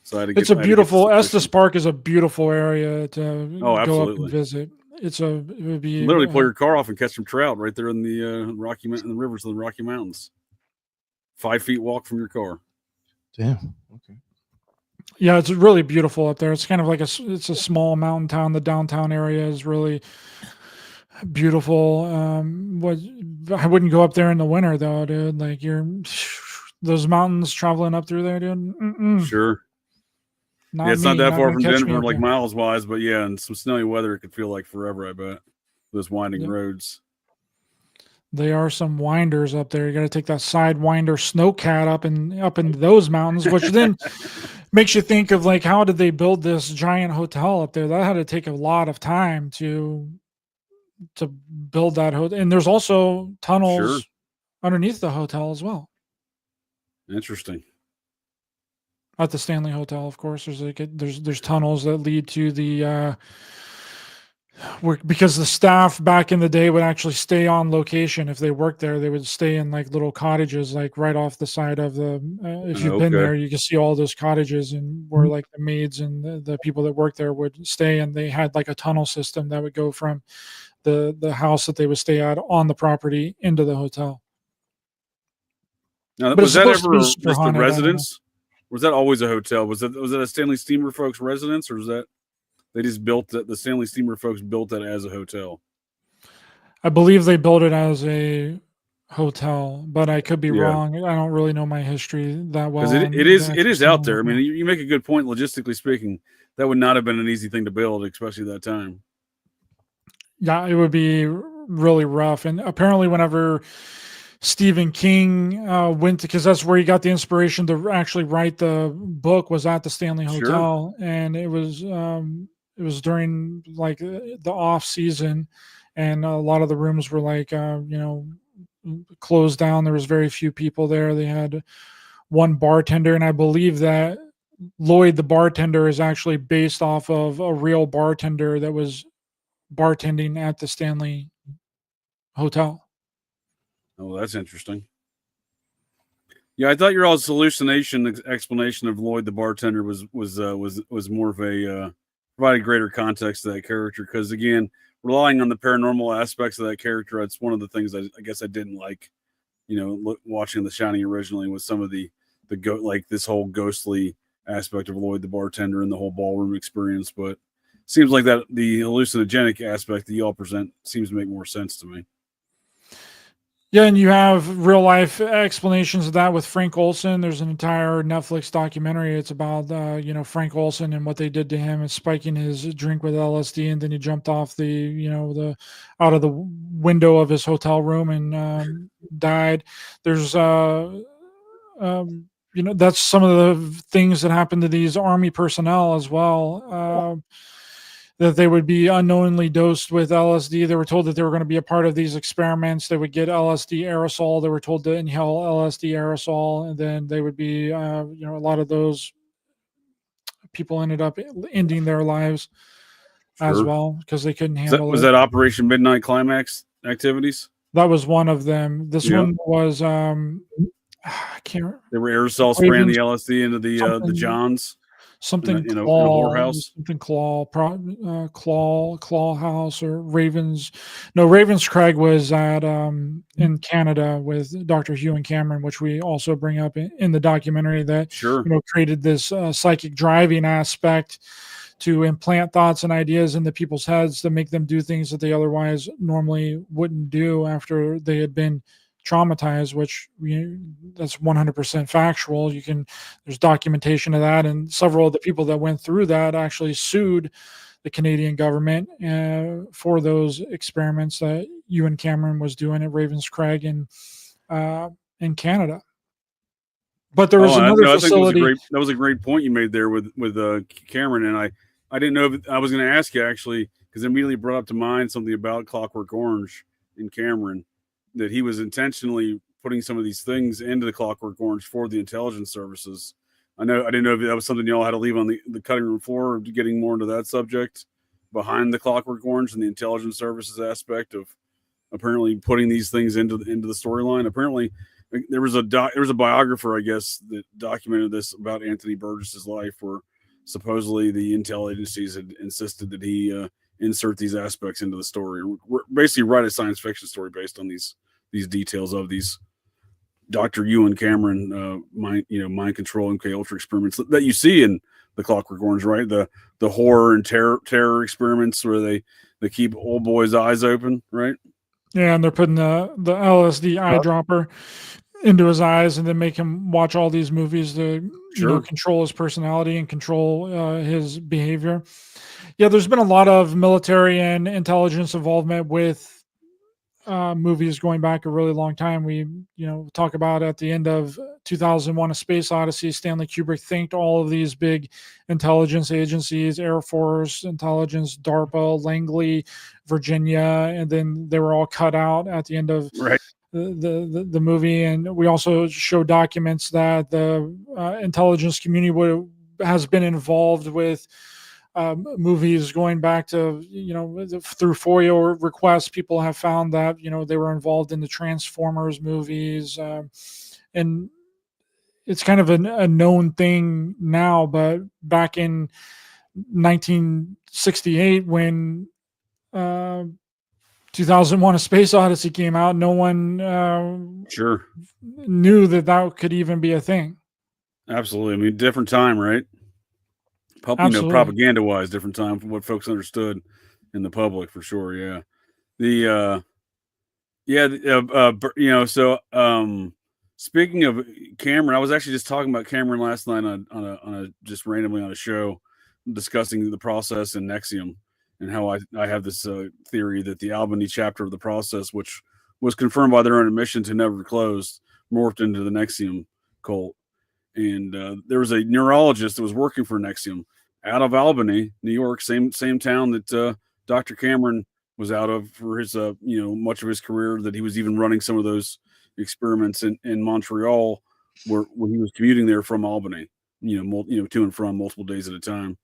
So it's a beautiful. Estes Park is a beautiful area to go up and visit. It would be literally pull your car off and catch some trout right there in the the rivers of the Rocky Mountains. 5 feet walk from your car. Damn. Okay. Yeah, it's really beautiful up there. It's kind of like it's a small mountain town. The downtown area is really beautiful. I wouldn't go up there in the winter though, dude. Like those mountains traveling up through there, dude. Sure. Not yeah, it's not that far gonna from catch me Denver, up like there. miles wise, but yeah, in some snowy weather, it could feel like forever. I bet those winding Yep. roads. They are some winders up there. You got to take that sidewinder snowcat up into those mountains, which then makes you think of like, how did they build this giant hotel up there? That had to take a lot of time to build that hotel. And there's also tunnels Sure. underneath the hotel as well. Interesting. At the Stanley Hotel, of course, there's tunnels that lead to the because the staff back in the day would actually stay on location. If they worked there, they would stay in like little cottages, like right off the side of the. If you've been Okay. there, you can see all those cottages and where like the maids and the people that work there would stay, and they had like a tunnel system that would go from the house that they would stay at on the property into the hotel. Now, But was it's that supposed to be ever super just a haunted. I don't know. residence? Was that always a hotel? Was that a Stanley Steamer folks residence, or was that they just built the Stanley Steamer folks built that as a hotel? I believe they built it as a hotel, but I could be Yeah. wrong. I don't really know my history that well. Because on it the is actual out Stanley there. I mean, Hotel. you make a good point. Logistically speaking, that would not have been an easy thing to build, especially that time. Yeah, it would be really rough. And apparently, whenever Stephen King went to, because that's where he got the inspiration to actually write the book, was at the Stanley Sure. Hotel, and it was during like the off season, and a lot of the rooms were like closed down. There was very few people there. They had one bartender, and I believe that Lloyd, the bartender, is actually based off of a real bartender that was bartending at the Stanley Hotel. Oh, that's interesting. Yeah, I thought your all's hallucination explanation of Lloyd the bartender was more of a providing greater context to that character, because again, relying on the paranormal aspects of that character, that's one of the things I guess I didn't like. Watching The Shining originally, was some of the like this whole ghostly aspect of Lloyd the bartender and the whole ballroom experience, but seems like that the hallucinogenic aspect that y'all present seems to make more sense to me. Yeah, and you have real life explanations of that with Frank Olson. There's an entire Netflix documentary. It's about Frank Olson and what they did to him, and spiking his drink with LSD, and then he jumped off the out of the window of his hotel room and died. There's that's some of the things that happened to these army personnel as well. That they would be unknowingly dosed with LSD. They were told that they were going to be a part of these experiments. They would get LSD aerosol. They were told to inhale LSD aerosol, and then they would be, a lot of those people ended up ending their lives as well because they couldn't handle it. Was that Operation Midnight Climax activities? That was one of them. This one was I can't remember. They were aerosol spraying the LSD into the Johns. Something in a claw, whorehouse. claw house or Ravens. No, Ravenscraig was at in Canada with Dr. Hugh and Cameron, which we also bring up in the documentary, that created this psychic driving aspect to implant thoughts and ideas into people's heads to make them do things that they otherwise normally wouldn't do after they had been traumatized, which that's 100% factual. There's documentation of that, and several of the people that went through that actually sued the Canadian government for those experiments that Ewan Cameron was doing at Ravenscraig in Canada. But there was another facility. I think that was a great point you made there with Cameron, and I didn't know if I was going to ask you actually, because it immediately brought up to mind something about Clockwork Orange in Cameron, that he was intentionally putting some of these things into the Clockwork Orange for the intelligence services. I didn't know if that was something y'all had to leave on the cutting room floor, getting more into that subject behind the Clockwork Orange and the intelligence services aspect of apparently putting these things into the storyline. Apparently there was a biographer, I guess, that documented this about Anthony Burgess's life, where supposedly the intel agencies had insisted that he insert these aspects into the story, basically write a science fiction story based on these details of these Dr. Ewan Cameron mind control MK Ultra experiments that you see in the Clockwork Orange, right? The horror and terror experiments where they keep old boys' eyes open, right? Yeah, and they're putting the LSD eyedropper into his eyes and then make him watch all these movies to Sure. control his personality and control his behavior. Yeah, there's been a lot of military and intelligence involvement with movies going back a really long time. We talk about at the end of 2001 A Space Odyssey, Stanley Kubrick thanked all of these big intelligence agencies, Air Force intelligence, DARPA, Langley, Virginia, and then they were all cut out at the end of Right. the movie. And we also show documents that the intelligence community has been involved with movies going back to through FOIA requests. People have found that they were involved in the Transformers movies, and it's kind of a known thing now. But back in 1968, when 2001: A Space Odyssey came out, no one Sure. knew that could even be a thing. Absolutely. I mean, different time, right? Absolutely. Propaganda wise, different time from what folks understood in the public, for sure. Yeah. Speaking of Cameron, I was actually just talking about Cameron last night on a just randomly on a show, discussing the process in Nexium, and how I have this theory that the Albany chapter of the process, which was confirmed by their own admission to never closed, morphed into the Nexium cult. And there was a neurologist that was working for Nexium out of Albany, New York, same town that Dr. Cameron was out of for his much of his career, that he was even running some of those experiments in Montreal, where he was commuting there from Albany, to and from multiple days at a time.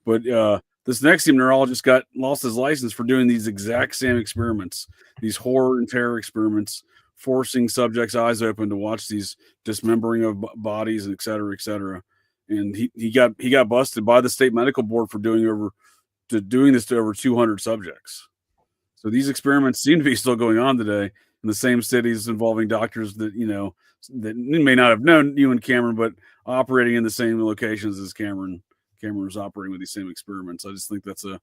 But this Nexium neurologist lost his license for doing these exact same experiments, these horror and terror experiments, forcing subjects' eyes open to watch these dismembering of bodies, and et cetera. And he got busted by the state medical board for doing this to over 200 subjects. So these experiments seem to be still going on today in the same cities, involving doctors that that may not have known you and Cameron, but operating in the same locations as Cameron. Cameron was operating with these same experiments. I just think it's a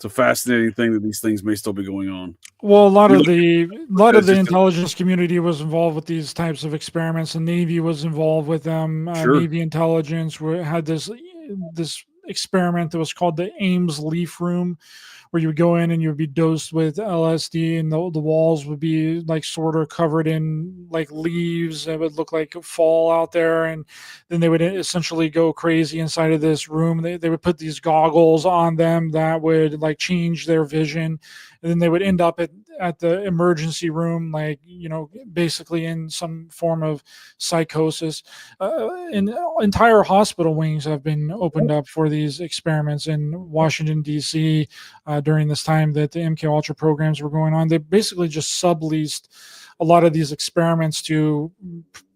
fascinating thing that these things may still be going on. Well, a lot of the intelligence community was involved with these types of experiments. The Navy was involved with them. Sure. Navy intelligence had this experiment that was called the Ames Leaf Room, where you would go in and you would be dosed with LSD, and the walls would be like sort of covered in like leaves. It would look like fall out there, and then they would essentially go crazy inside of this room. They would put these goggles on them that would like change their vision, and then they would end up at the emergency room, like basically in some form of psychosis. And entire hospital wings have been opened up for these experiments in Washington, D.C. During this time that the MK Ultra programs were going on. They basically just subleased a lot of these experiments to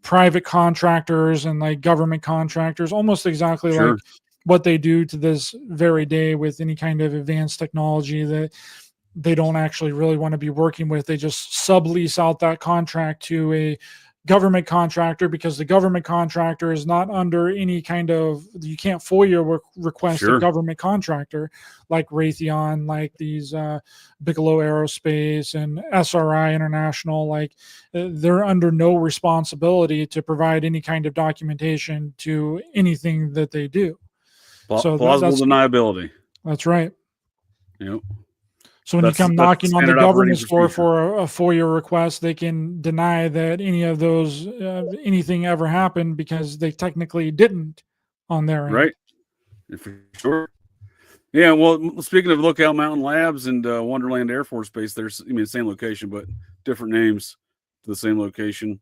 private contractors and like government contractors, almost exactly Sure. like what they do to this very day with any kind of advanced technology that they don't actually really want to be working with. They just sublease out that contract to a government contractor, because the government contractor is not under any kind of, you can't FOIA request Sure. a government contractor like Raytheon, like these Bigelow Aerospace and SRI International. Like they're under no responsibility to provide any kind of documentation to anything that they do. Plausible deniability. That's right. Yep. So when you come knocking on the government's door for a FOIA request, they can deny that any of those, anything ever happened, because they technically didn't on their end. Right. For sure. Yeah. Well, speaking of Lookout Mountain Labs and Wonderland Air Force Base, same location, but different names to the same location.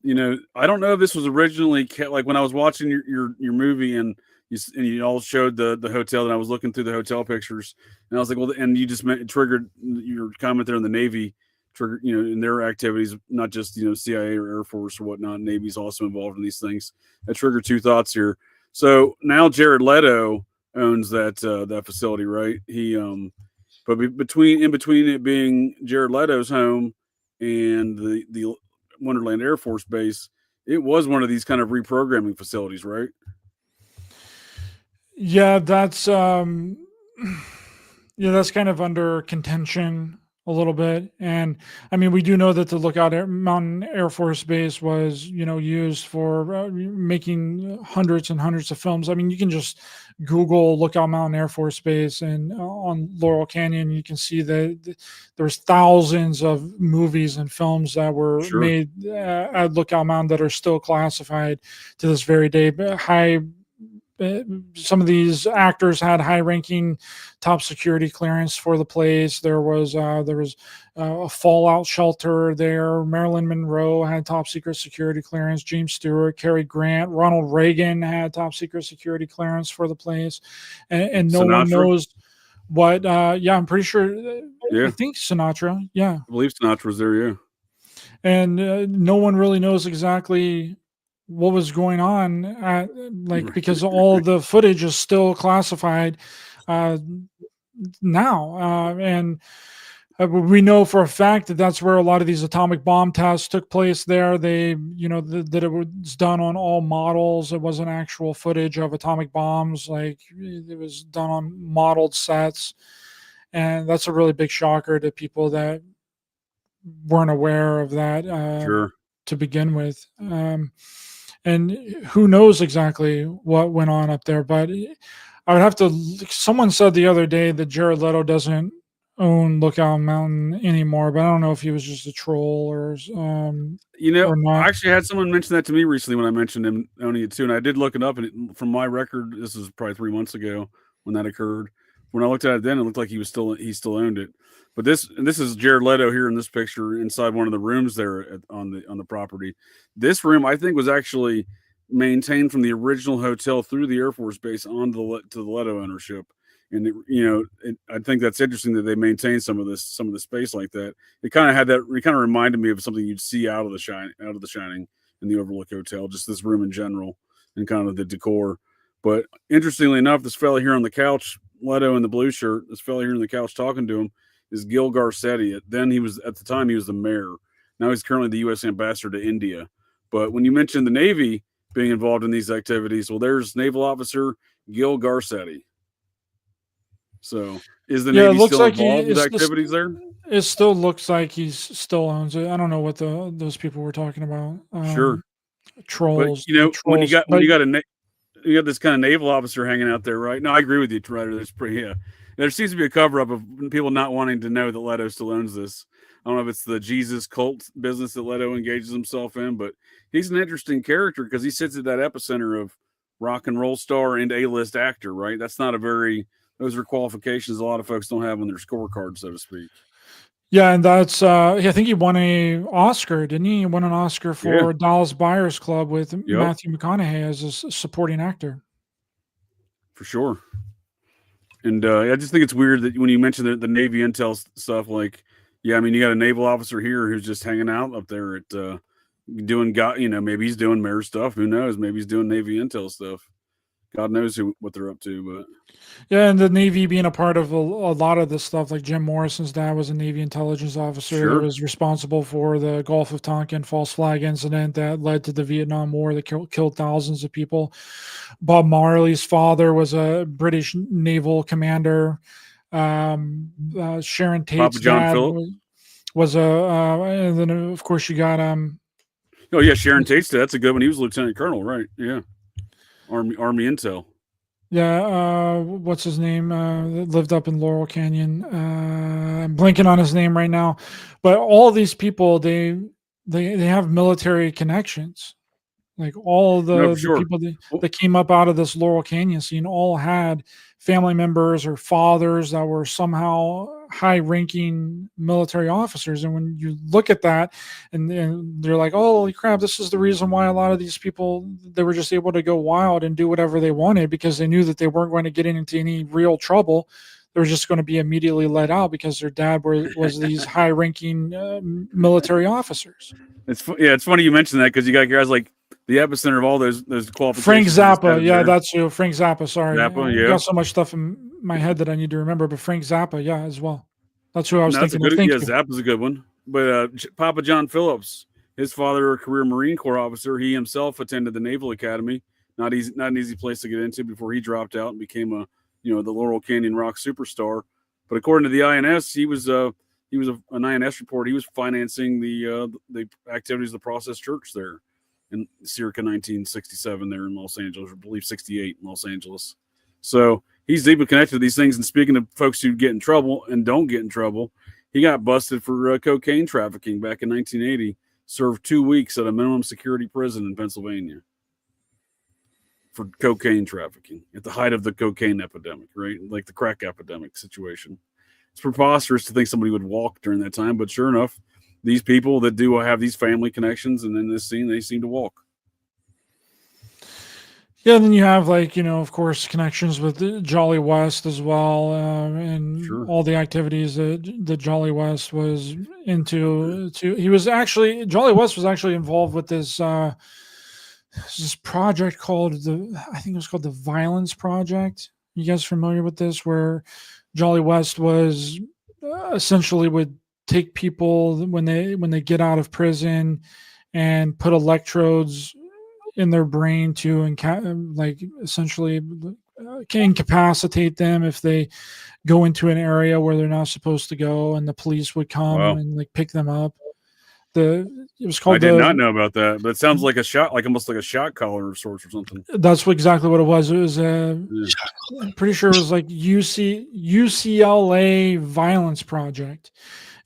I don't know if this was originally like when I was watching your movie and you all showed the hotel, and I was looking through the hotel pictures, and I was like, well, and you just triggered your comment there in the Navy, in their activities, not just CIA or Air Force or whatnot. Navy's also involved in these things. That triggered two thoughts here. So now Jared Leto owns that facility, right? He but in between it being Jared Leto's home and the Wonderland Air Force Base, it was one of these kind of reprogramming facilities, right? Yeah, that's kind of under contention a little bit. And I mean, we do know that the Mountain Air Force Base was, used for making hundreds and hundreds of films. I mean, you can just Google Lookout Mountain Air Force Base, and on Laurel Canyon, you can see that there's thousands of movies and films that were made at Lookout Mountain that are still classified to this very day. Some of these actors had high-ranking top security clearance for the place. There was a fallout shelter there. Marilyn Monroe had top secret security clearance. James Stewart, Cary Grant, Ronald Reagan had top secret security clearance for the place, and no one knows what. I'm pretty sure. I think Sinatra. Yeah, I believe Sinatra was there. Yeah, and no one really knows exactly what was going on because all the footage is still classified now. And we know for a fact that that's where a lot of these atomic bomb tests took place there. They, that it was done on all models. It wasn't actual footage of atomic bombs. Like, it was done on modeled sets. And that's a really big shocker to people that weren't aware of that to begin with. And who knows exactly what went on up there, but I would have to. Someone said the other day that Jared Leto doesn't own Lookout Mountain anymore, but I don't know if he was just a troll or or not. I actually had someone mention that to me recently when I mentioned him owning it too, and I did look it up, and from my record, this is probably 3 months ago when that occurred. When I looked at it then, it looked like he still owned it. But this is Jared Leto here in this picture inside one of the rooms there on the property. This room, I think, was actually maintained from the original hotel through the Air Force Base on to the Leto ownership. And I think that's interesting that they maintain some of the space like that. It kind of had that. It kind of reminded me of something you'd see out of the Shining in the Overlook Hotel. Just this room in general and kind of the decor. But interestingly enough, this fella here on the couch, Leto in the blue shirt, this fella here on the couch talking to him is Gil Garcetti. Then at the time he was the mayor. Now he's currently the U.S. ambassador to India. But when you mentioned the Navy being involved in these activities, well, there's Naval Officer Gil Garcetti. So is the Navy still involved with activities there? It still looks like he still owns it. I don't know what those people were talking about. Trolls. But, when you got this kind of naval officer hanging out there, right? No, I agree with you, Ryder. That's pretty. Yeah, there seems to be a cover up of people not wanting to know that Leto still owns this. I don't know if it's the Jesus cult business that Leto engages himself in, but he's an interesting character because he sits at that epicenter of rock and roll star and A-list actor, right? That's not those are qualifications a lot of folks don't have on their scorecard, so to speak. Yeah, and that's I think he won an Oscar, didn't he? He won an Oscar for Dallas Buyers Club with Matthew McConaughey as a supporting actor. For sure. And I just think it's weird that when you mention the Navy intel stuff, like, I mean, you got a naval officer here who's just hanging out up there at maybe he's doing mayor stuff. Who knows? Maybe he's doing Navy intel stuff. God knows what they're up to, but and the Navy being a part of a lot of this stuff, like Jim Morrison's dad was a Navy intelligence officer who was responsible for the Gulf of Tonkin false flag incident that led to the Vietnam War that killed thousands of people. Bob Marley's father was a British naval commander. Sharon Tate's dad was and then of course you got Sharon Tate's dad. That's a good one. He was lieutenant colonel, right? Yeah. Army intel. Yeah, what's his name? Lived up in Laurel Canyon. I'm blanking on his name right now, but all these people they have military connections. Like all the people that came up out of this Laurel Canyon scene all had family members or fathers that were somehow high-ranking military officers. And when you look at that and they're like, oh, holy crap, this is the reason why a lot of these people, they were just able to go wild and do whatever they wanted because they knew that they weren't going to get into any real trouble. They were just going to be immediately let out because their dad was these high-ranking military officers. It's funny you mentioned that because you got guys like the epicenter of all those qualifications. Frank Zappa, that's you. Frank Zappa, sorry. Zappa, I got so much stuff in my head that I need to remember, but Frank Zappa, as well. That's who I was thinking of. Zappa's a good one. But Papa John Phillips, his father, a career Marine Corps officer, he himself attended the Naval Academy. Not an easy place to get into before he dropped out and became the Laurel Canyon rock superstar. But according to the INS, he was he was an INS report. He was financing the activities of the Process Church there in circa 1967 there in Los Angeles, or I believe 68 in Los Angeles. So he's deeply connected to these things. And speaking of folks who get in trouble and don't get in trouble, he got busted for cocaine trafficking back in 1980, served 2 weeks at a minimum security prison in Pennsylvania for cocaine trafficking at the height of the cocaine epidemic, right? Like the crack epidemic situation. It's preposterous to think somebody would walk during that time, but sure enough, these people that do have these family connections and in this scene, they seem to walk. Yeah, then you have, like, of course, connections with the Jolly West as well, and Sure. all the activities that Jolly West was into. Jolly West was actually involved with this project called I think it was called the Violence Project. You guys familiar with this? Where Jolly West was essentially would take people when they get out of prison and put electrodes in their brain to essentially can incapacitate them if they go into an area where they're not supposed to go, and the police would come and like pick them up. It was called. I did not know about that, but it sounds like almost like a shot collar of sorts or something. That's exactly what it was. It was I'm pretty sure it was like UCLA Violence Project,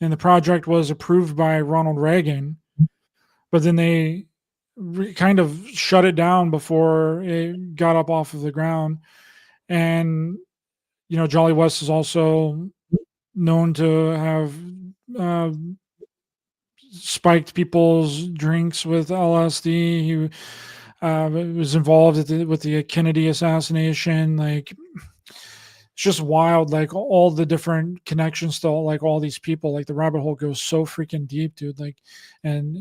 and the project was approved by Ronald Reagan, but then they kind of shut it down before it got up off of the ground. And Jolly West is also known to have spiked people's drinks with LSD. He was involved with the Kennedy assassination. Like, it's just wild, like all the different connections to like all these people. Like, the rabbit hole goes so freaking deep, dude. Like, and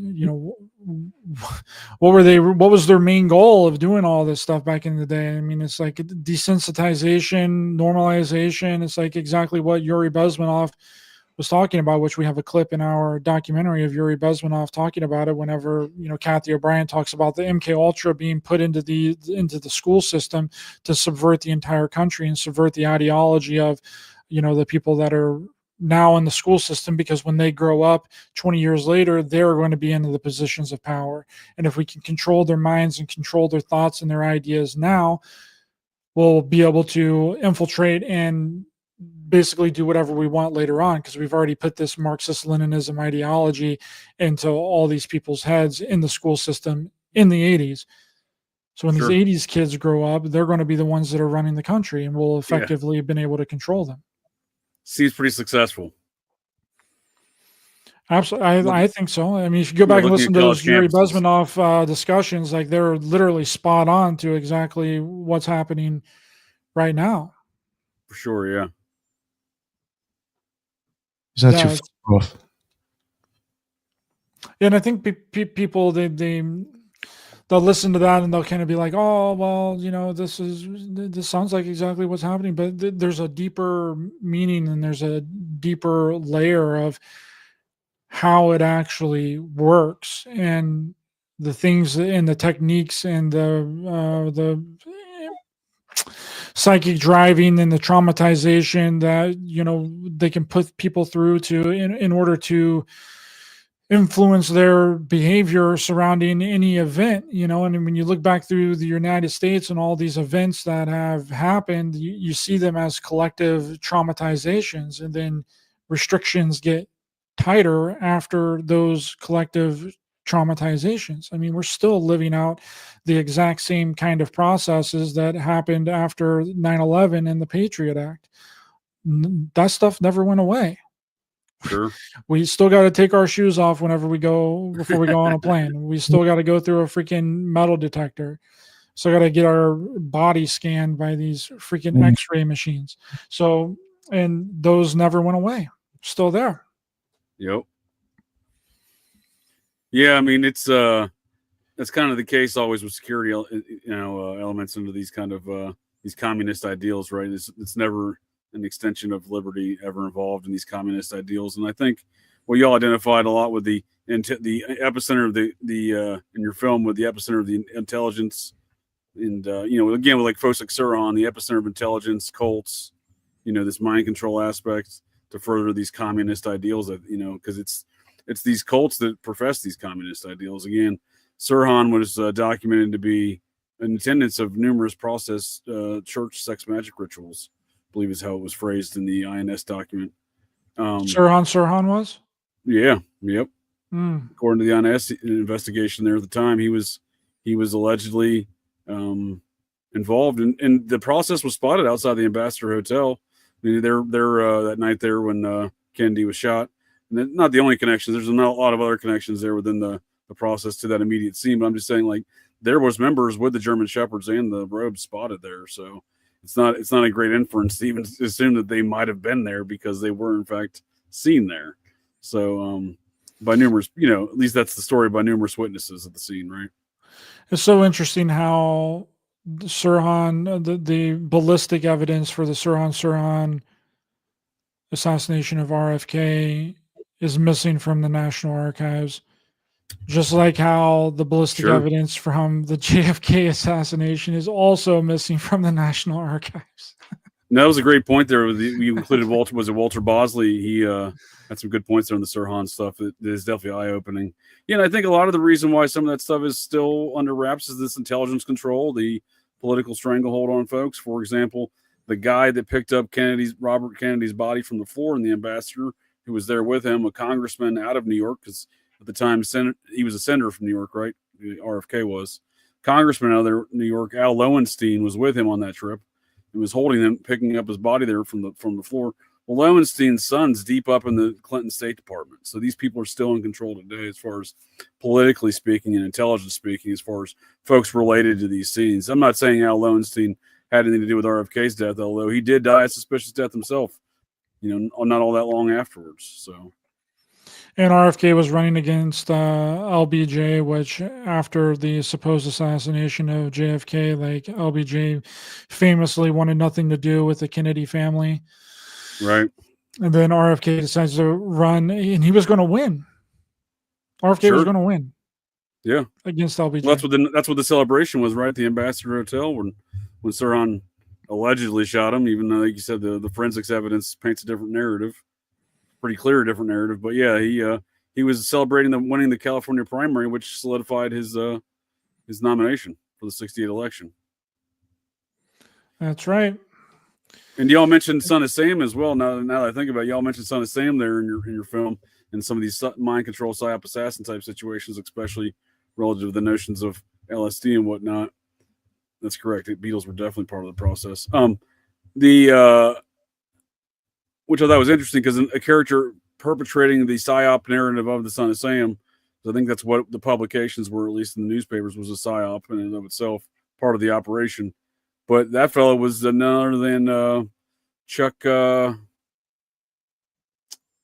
what was their main goal of doing all this stuff back in the day? I mean, it's like desensitization, normalization. It's like exactly what Yuri Bezmenov was talking about, which we have a clip in our documentary of Yuri Bezmenov talking about it whenever Kathy O'Brien talks about the MK Ultra being put into the school system to subvert the entire country and subvert the ideology of the people that are now in the school system, because when they grow up 20 years later, they're going to be in the positions of power. And if we can control their minds and control their thoughts and their ideas now, we'll be able to infiltrate and basically do whatever we want later on, because we've already put this Marxist-Leninism ideology into all these people's heads in the school system in the 80s. So when these 80s kids grow up, they're going to be the ones that are running the country, and we'll effectively have been able to control them. Seems pretty successful. Absolutely. I think so. I mean, if you go back and listen to those Yuri Bezmenov discussions, like, they're literally spot on to exactly what's happening right now. For sure, yeah. Is that too far off? Yeah, and I think people they'll listen to that and they'll kind of be like, oh, well, this sounds like exactly what's happening, but there's a deeper meaning and there's a deeper layer of how it actually works, and the things and the techniques and the psychic driving and the traumatization that they can put people through in order to influence their behavior surrounding any event. And when you look back through the United States and all these events that have happened, you see them as collective traumatizations, and then restrictions get tighter after those collective traumatizations. I mean, we're still living out the exact same kind of processes that happened after 9/11 and the Patriot Act. That stuff never went away. Sure. We still got to take our shoes off before we go on a plane. We still got to go through a freaking metal detector. So got to get our body scanned by these freaking X-ray machines. So, and those never went away. Still there. Yep. Yeah, I mean, it's that's kind of the case always with security, elements into these kind of these communist ideals, right? It's never an extension of liberty ever involved in these communist ideals, and I think y'all identified a lot with the epicenter of the in your film, with the epicenter of the intelligence, and again with like folks like Suran, the epicenter of intelligence, cults, this mind control aspect to further these communist ideals that, because it's these cults that profess these communist ideals. Again, Sirhan was documented to be in attendance of numerous process church sex magic rituals, I believe is how it was phrased in the INS document. Sirhan was? Yeah. Yep. Mm. According to the INS investigation there at the time, he was allegedly involved, and the process was spotted outside the Ambassador Hotel. I mean, they're that night there when Kennedy was shot. And not the only connections. There's not a lot of other connections there within the process to that immediate scene. But I'm just saying, like, there was members with the German Shepherds and the Robes spotted there. So it's not a great inference to even assume that they might have been there, because they were in fact seen there. So by numerous, at least that's the story, by numerous witnesses at the scene, right? It's so interesting how Sirhan, the ballistic evidence for the Sirhan assassination of RFK is missing from the National Archives, just like how the ballistic evidence from the JFK assassination is also missing from the National Archives. No, that was a great point there. You included Walter Bosley. He had some good points there on the Sirhan stuff. It is definitely eye-opening. Yeah, and I think a lot of the reason why some of that stuff is still under wraps is this intelligence control, the political stranglehold on folks. For example, the guy that picked up Robert Kennedy's body from the floor in the Ambassador, who was there with him, a congressman out of New York, because at the time he was a senator from New York, right? RFK was. Congressman out of there, New York, Al Lowenstein, was with him on that trip. He was holding him, picking up his body there from the floor. Well, Lowenstein's son's deep up in the Clinton State Department. So these people are still in control today, as far as politically speaking and intelligence speaking, as far as folks related to these scenes. I'm not saying Al Lowenstein had anything to do with RFK's death, although he did die a suspicious death himself, not all that long afterwards. So. And RFK was running against LBJ, which after the supposed assassination of JFK, like LBJ famously wanted nothing to do with the Kennedy family. Right. And then RFK decides to run, and he was going to win. RFK was going to win. Yeah. Against LBJ. Well, that's what the celebration was, right? At the Ambassador Hotel when Sirhan allegedly shot him, even though, like you said, the forensics evidence paints a different narrative. Pretty clear, different narrative, but yeah, he was celebrating winning the California primary, which solidified his nomination for the '68 election. That's right. And y'all mentioned Son of Sam as well. Now that I think about it, y'all mentioned Son of Sam there in your film, and some of these mind control psyop assassin type situations, especially relative to the notions of LSD and whatnot. That's correct. The Beatles were definitely part of the process. Which I thought was interesting, because a character perpetrating the psyop narrative of the Son of Sam, I think that's what the publications were, at least in the newspapers, was a psyop in and of itself, part of the operation. But that fellow was none other than Chuck, New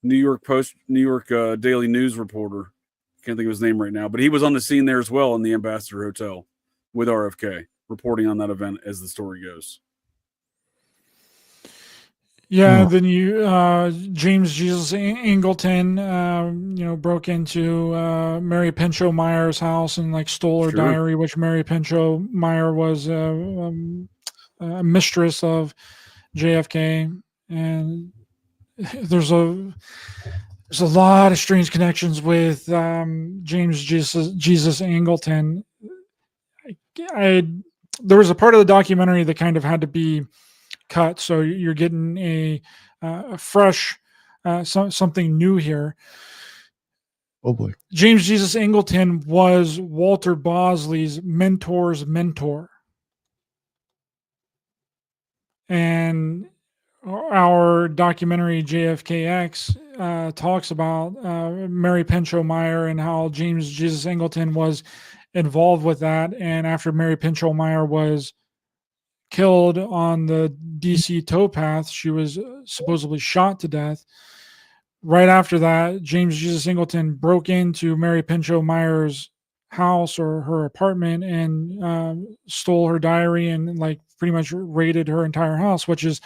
York Daily News reporter. Can't think of his name right now, but he was on the scene there as well in the Ambassador Hotel with RFK, reporting on that event as the story goes. Yeah, then James Jesus Angleton, broke into Mary Pinchot Meyer's house and stole her diary, which Mary Pinchot Meyer was a mistress of JFK, and there's a lot of strange connections with James Jesus Angleton. There was a part of the documentary that kind of had to be cut, so you're getting a fresh something new here. Oh boy. James Jesus Angleton was Walter Bosley's mentor's mentor, and our documentary JFKX talks about Mary Pinchot Meyer and how James Jesus Angleton was involved with that. And after Mary Pinchot Meyer was killed on the DC towpath, she was supposedly shot to death. Right after that, James Jesus Angleton broke into Mary Pinchot Meyer's house or her apartment and stole her diary and pretty much raided her entire house, which is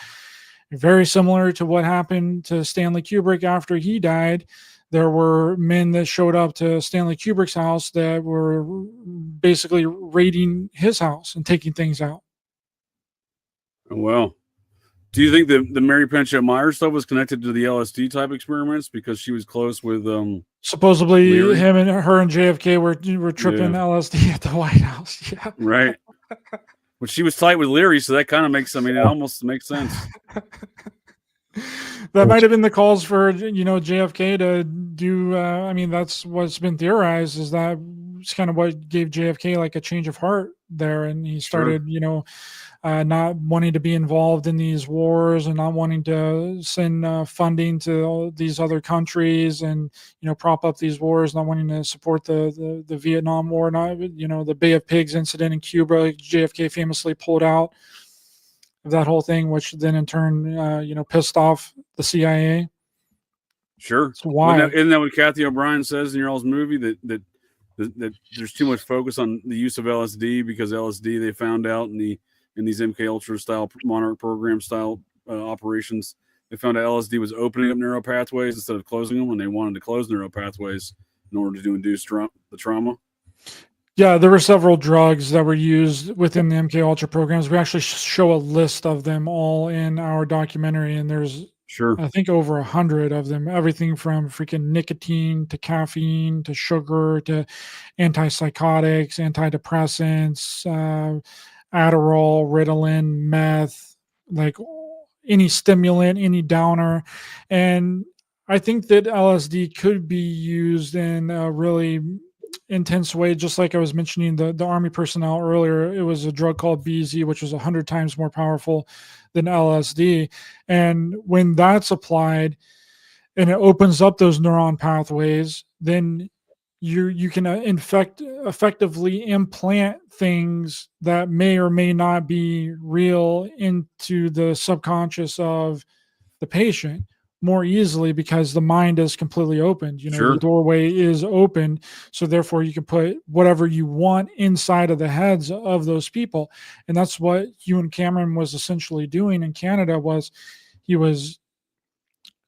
very similar to what happened to Stanley Kubrick after he died. There were men that showed up to Stanley Kubrick's house that were basically raiding his house and taking things out. Well, Do you think the Mary Pinchot Meyer stuff was connected to the LSD type experiments because she was close with Supposedly, Leary? her and JFK were tripping LSD at the White House. Yeah, right. Well, she was tight with Leary, so that kind of makes. I mean, it almost makes sense. That might have been the calls for JFK to do. I mean, that's what's been theorized, is that it's kind of what gave JFK like a change of heart there, and he started not wanting to be involved in these wars and not wanting to send funding to all these other countries and prop up these wars, not wanting to support the Vietnam War, not the Bay of Pigs incident in Cuba. JFK famously pulled out of that whole thing, which then in turn pissed off the CIA. Sure. It's wild. Isn't that what Kathy O'Brien says in your all's movie, that there's too much focus on the use of LSD, because LSD, they found out in these MK Ultra style Monarch program style operations, they found out LSD was opening up neural pathways instead of closing them, and they wanted to close neural pathways in order to induce the trauma. Yeah, there were several drugs that were used within the MK Ultra programs. We actually show a list of them all in our documentary, and there's I think over 100 of them. Everything from freaking nicotine to caffeine to sugar to antipsychotics, antidepressants, Adderall, Ritalin, meth, like any stimulant, any downer. And I think that LSD could be used in a really intense way. Just like I was mentioning the Army personnel earlier, it was a drug called BZ, which was 100 times more powerful than LSD. And when that's applied and it opens up those neuron pathways, then you can effectively implant things that may or may not be real into the subconscious of the patient more easily, because the mind is completely opened. The doorway is open, so therefore you can put whatever you want inside of the heads of those people. And that's what Ewan Cameron was essentially doing in Canada. Was he was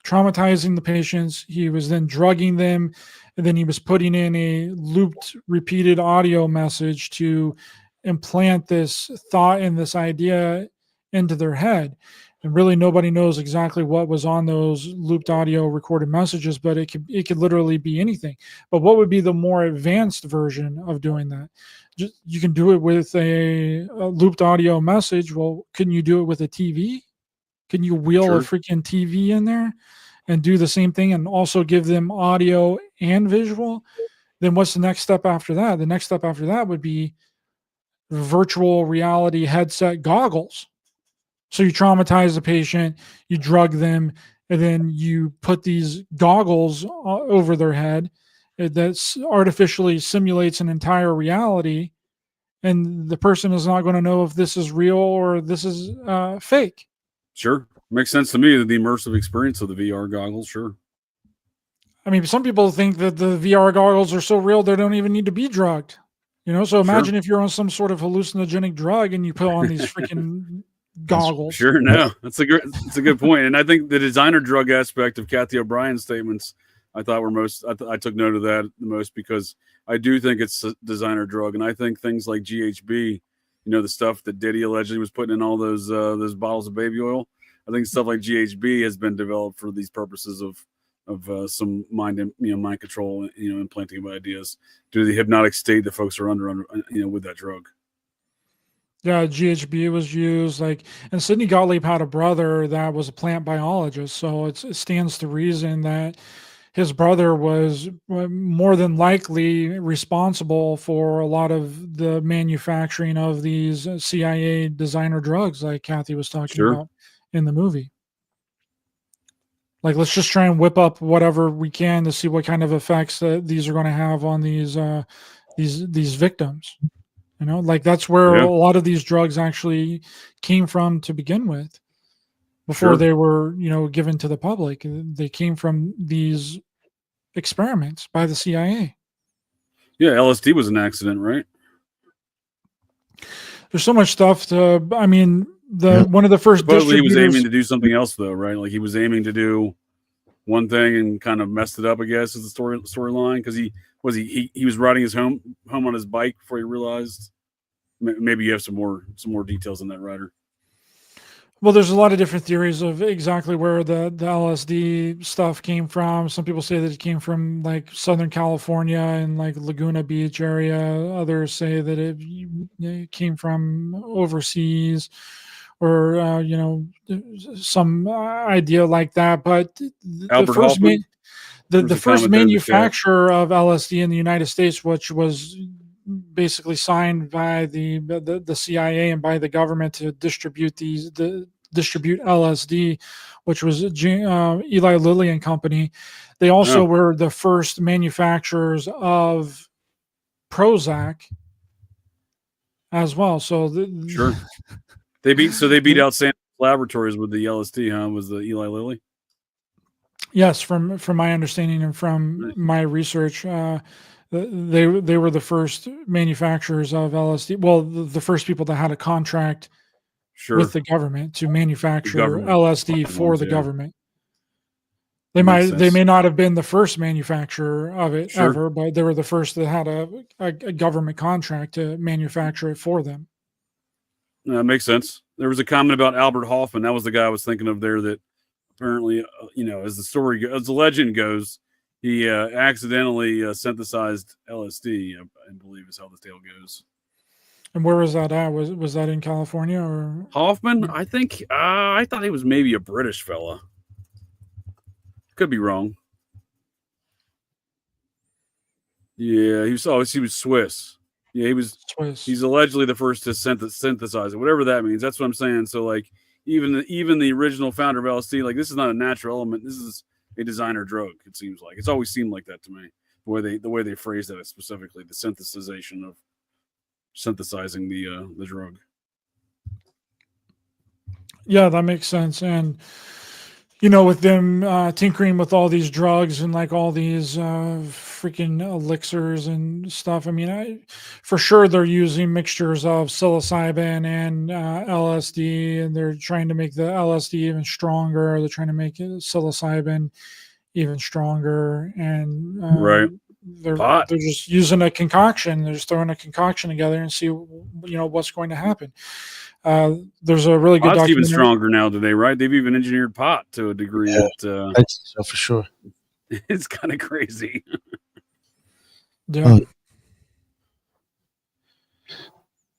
traumatizing the patients, he was then drugging them, and then he was putting in a looped repeated audio message to implant this thought and this idea into their head. And really nobody knows exactly what was on those looped audio recorded messages, but it could literally be anything. But what would be the more advanced version of doing that? You can do it with a looped audio message. Well, couldn't you do it with a TV? Can you wheel a freaking TV in there and do the same thing and also give them audio and visual? Then what's the next step after that? The next step after that would be virtual reality headset goggles. So you traumatize the patient, you drug them, and then you put these goggles over their head that artificially simulates an entire reality. And the person is not going to know if this is real or this is fake. Sure. Makes sense to me, the immersive experience of the VR goggles. Sure. I mean, some people think that the VR goggles are so real they don't even need to be drugged. So imagine if you're on some sort of hallucinogenic drug and you put on these freaking goggles. Sure, no, that's a good point. And I think the designer drug aspect of Kathy O'Brien's statements, I thought were most. I took note of that the most, because I do think it's a designer drug, and I think things like GHB, the stuff that Diddy allegedly was putting in all those bottles of baby oil. I think stuff like GHB has been developed for these purposes of some mind control, implanting of ideas due to the hypnotic state that folks are under with that drug. Yeah, GHB was used, and Sidney Gottlieb had a brother that was a plant biologist, so it stands to reason that his brother was more than likely responsible for a lot of the manufacturing of these CIA designer drugs, like Kathy was talking about in the movie. Let's just try and whip up whatever we can to see what kind of effects that these are going to have on these victims. That's where a lot of these drugs actually came from to begin with, before they were, given to the public. They came from these experiments by the CIA. Yeah, LSD was an accident, right? There's so much stuff one of the first Supposedly he was aiming to do something else, though, right? Like he was aiming to do one thing and kind of messed it up, I guess, is the storyline, because he was riding his home on his bike before he realized. Maybe you have some more details on that, Ryder. Well, there's a lot of different theories of exactly where the LSD stuff came from. Some people say that it came from like Southern California and like Laguna Beach area. Others say that it came from overseas, or some idea like that. But the Albert first Hoffman. the There's a first comment there in the chat. manufacturer of LSD in the United States, which was basically signed by the CIA and by the government to distribute distribute LSD, which was Eli Lilly and Company. They also were the first manufacturers of Prozac as well. So Sure. They beat out Sam Laboratories with the LSD, huh? Was the Eli Lilly? Yes, from my understanding and from my research, they were the first manufacturers of LSD. Well, the first people that had a contract with the government to manufacture LSD for the government. They may not have been the first manufacturer of it ever, but they were the first that had a government contract to manufacture it for them. That makes sense. There was a comment about Albert Hoffman. That was the guy I was thinking of there, that apparently, as the legend goes, he accidentally synthesized LSD, I believe is how the tale goes. And where was that at? Was that in California or Hoffman? I think I thought he was maybe a British fella. Could be wrong. Yeah, he was Swiss. Yeah, he was Swiss. He's allegedly the first to synthesize it, whatever that means. That's what I'm saying. So like even the original founder of LSD, like this is not a natural element. This is a designer drug. It seems like it's always seemed like that to me. The way they phrased that specifically, the synthesizing the drug. Yeah, that makes sense. And with them tinkering with all these drugs and like all these freaking elixirs and stuff. I mean, for sure they're using mixtures of psilocybin and LSD, and they're trying to make the LSD even stronger. They're trying to make psilocybin even stronger, and they're just using a concoction. They're just throwing a concoction together and see what's going to happen. There's a really good pot's even stronger now today, right? They've even engineered pot to a degree that so for sure. It's kind of crazy. Yeah.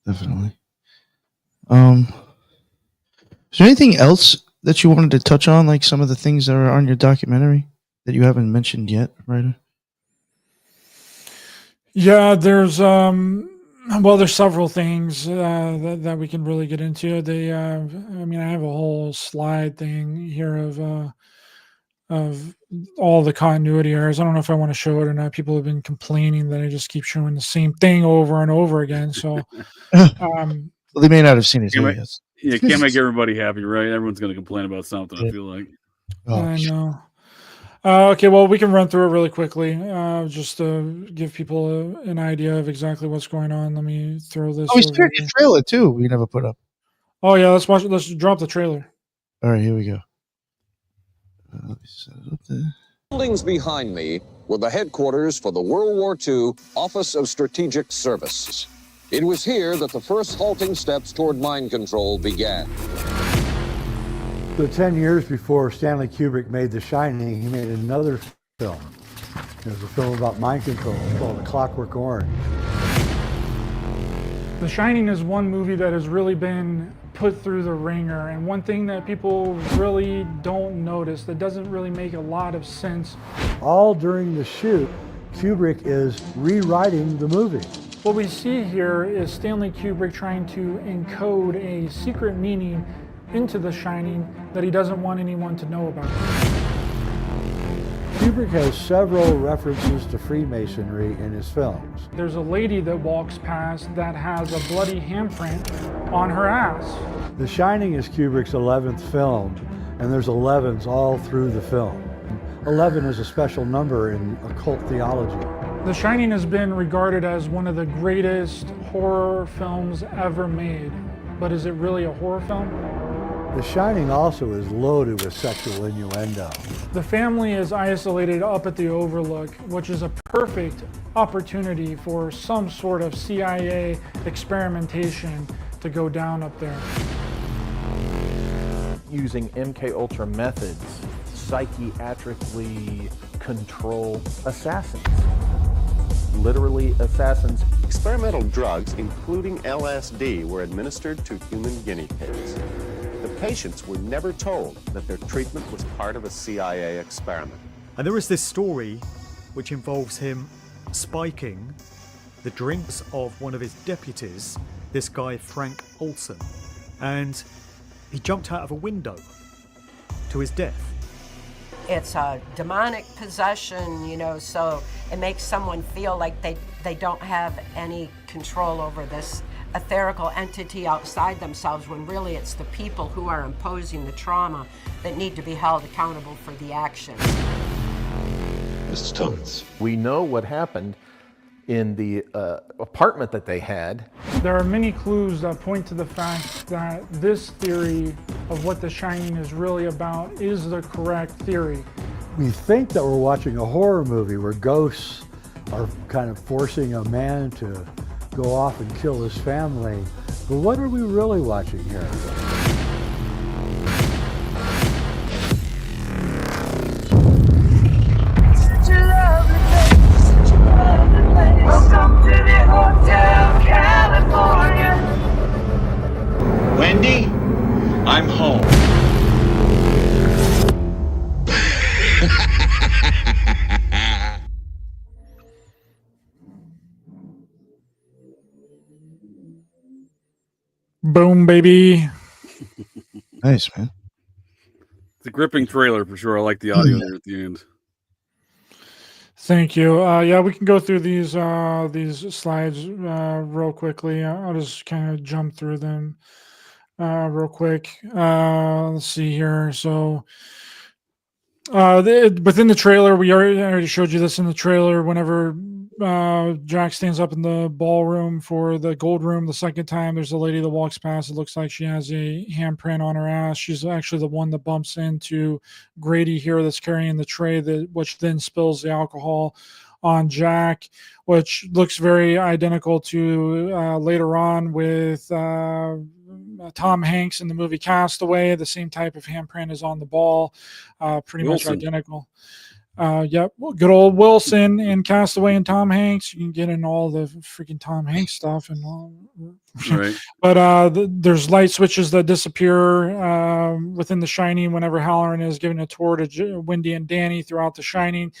Definitely. Is there anything else that you wanted to touch on, like some of the things that are on your documentary that you haven't mentioned yet, Ryder? Yeah, there's there's several things that we can really get into. I have a whole slide thing here of all the continuity errors. I don't know if I want to show it or not. People have been complaining that I just keep showing the same thing over and over again. So, well, they may not have seen it yet. Yeah, can't make everybody happy, right? Everyone's going to complain about something. I feel like. I know. Okay, well, we can run through it really quickly, just to give people an idea of exactly what's going on. Let me throw this. Oh, we started your trailer too. We never put up. Oh yeah, let's watch it. Let's drop the trailer. All right, here we go. Let me set it up there. Buildings behind me were the headquarters for the World War II Office of Strategic Service. It was here that the first halting steps toward mind control began. So 10 years before Stanley Kubrick made The Shining, he made another film. It was a film about mind control called Clockwork Orange. The Shining is one movie that has really been put through the ringer, and one thing that people really don't notice, that doesn't really make a lot of sense. All during the shoot, Kubrick is rewriting the movie. What we see here is Stanley Kubrick trying to encode a secret meaning into The Shining that he doesn't want anyone to know about. Kubrick has several references to Freemasonry in his films. There's a lady that walks past that has a bloody handprint on her ass. The Shining is Kubrick's 11th film, and there's 11s all through the film. 11 is a special number in occult theology. The Shining has been regarded as one of the greatest horror films ever made. But is it really a horror film? The Shining also is loaded with sexual innuendo. The family is isolated up at the Overlook, which is a perfect opportunity for some sort of CIA experimentation to go down up there. using MK Ultra methods, psychiatrically control assassins. Literally assassins. Experimental drugs, including LSD, were administered to human guinea pigs. The patients were never told that their treatment was part of a CIA experiment. And there is this story which involves him spiking the drinks of one of his deputies, this guy Frank Olson, and he jumped out of a window to his death. It's a demonic possession, you know, so it makes someone feel like they don't have any control over this etherical entity outside themselves, when really it's the people who are imposing the trauma that need to be held accountable for the action. Mr. Thomas. We know what happened in the apartment that they had. There are many clues that point to the fact that this theory of what The Shining is really about is the correct theory. We think that we're watching a horror movie where ghosts are kind of forcing a man to go off and kill his family. But what are we really watching here? Welcome to the Hotel California. Wendy, I'm home. Boom, baby. Nice, man. It's a gripping trailer for sure. I like the audio there at the end. Thank you. Yeah, we can go through these slides real quickly. I'll just kind of jump through them real quick. Let's see here. So within the trailer, I already showed you this in the trailer. Whenever Jack stands up in the ballroom for the gold room the second time, there's a lady that walks past. It looks like she has a handprint on her ass. She's actually the one that bumps into Grady here that's carrying the tray, which then spills the alcohol on Jack, which looks very identical to later on with Tom Hanks in the movie Castaway. The same type of handprint is on the ball, pretty much identical. Yep, well, good old Wilson in Castaway and Tom Hanks. You can get in all the freaking Tom Hanks stuff and all. Right. But there's light switches that disappear within The Shining whenever Halloran is giving a tour to Wendy and Danny throughout The Shining.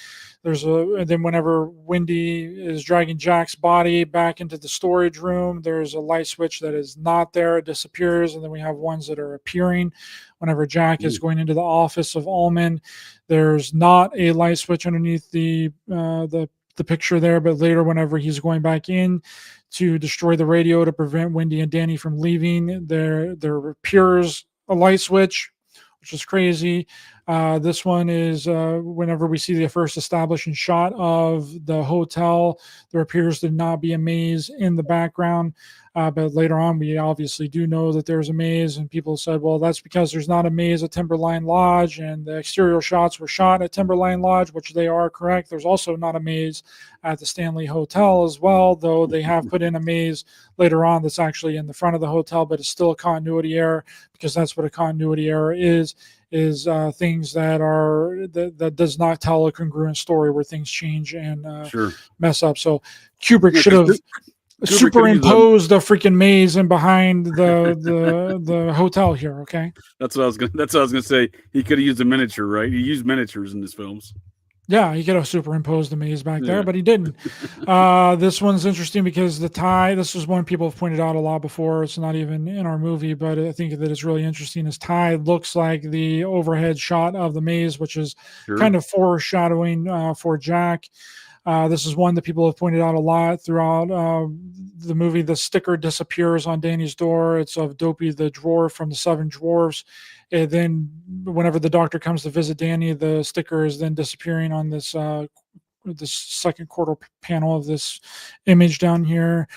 Then whenever Wendy is dragging Jack's body back into the storage room, there's a light switch that is not there. It disappears. And then we have ones that are appearing. Whenever Jack is going into the office of Ullman, there's not a light switch underneath the picture there, but later whenever he's going back in to destroy the radio to prevent Wendy and Danny from leaving, there appears a light switch, which is crazy. This one is whenever we see the first establishing shot of the hotel, there appears to not be a maze in the background. But later on, we obviously do know that there's a maze, and people said, well, that's because there's not a maze at Timberline Lodge, and the exterior shots were shot at Timberline Lodge, which they are correct. There's also not a maze at the Stanley Hotel as well, though they have put in a maze later on that's actually in the front of the hotel, but it's still a continuity error, because that's what a continuity error is things that does not tell a congruent story, where things change and mess up. So Kubrick should have superimposed a freaking maze in behind the hotel here. Okay, that's what I was gonna say. He could have used a miniature, right? He used miniatures in his films. Yeah, he could have superimposed the maze back there, but he didn't. This one's interesting because the tie, this is one people have pointed out a lot before. It's not even in our movie, but I think that it's really interesting. His tie looks like the overhead shot of the maze, which is kind of foreshadowing for Jack. This is one that people have pointed out a lot throughout the movie. The sticker disappears on Danny's door. It's of Dopey the dwarf from the Seven Dwarfs. And then whenever the doctor comes to visit Danny, the sticker is then disappearing on this second quarter panel of this image down here.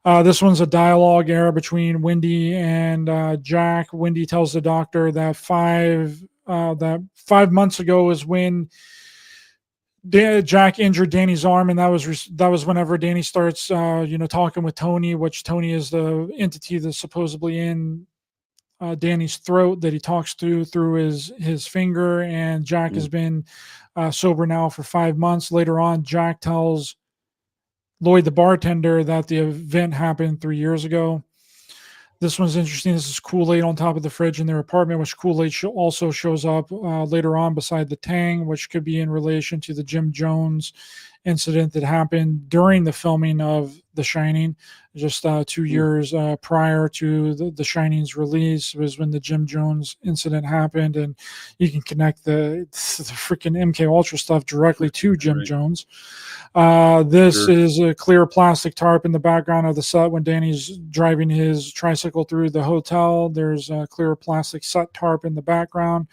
This one's a dialogue error between Wendy and Jack. Wendy tells the doctor that 5 months ago is when Jack injured Danny's arm, and that was whenever Danny starts talking with Tony, which Tony is the entity that's supposedly in Danny's throat that he talks to through his finger, and Jack has been sober now for 5 months. Later on, Jack tells Lloyd, the bartender, that the event happened 3 years ago. This one's interesting. This is Kool-Aid on top of the fridge in their apartment, which Kool-Aid also shows up later on beside the Tang, which could be in relation to the Jim Jones incident that happened during the filming of The Shining, just 2 years prior to the Shining's release was when the Jim Jones incident happened, and you can connect the freaking MK Ultra stuff directly to Jim Jones. This is a clear plastic tarp in the background of the set when Danny's driving his tricycle through the hotel. There's a clear plastic set tarp in the background.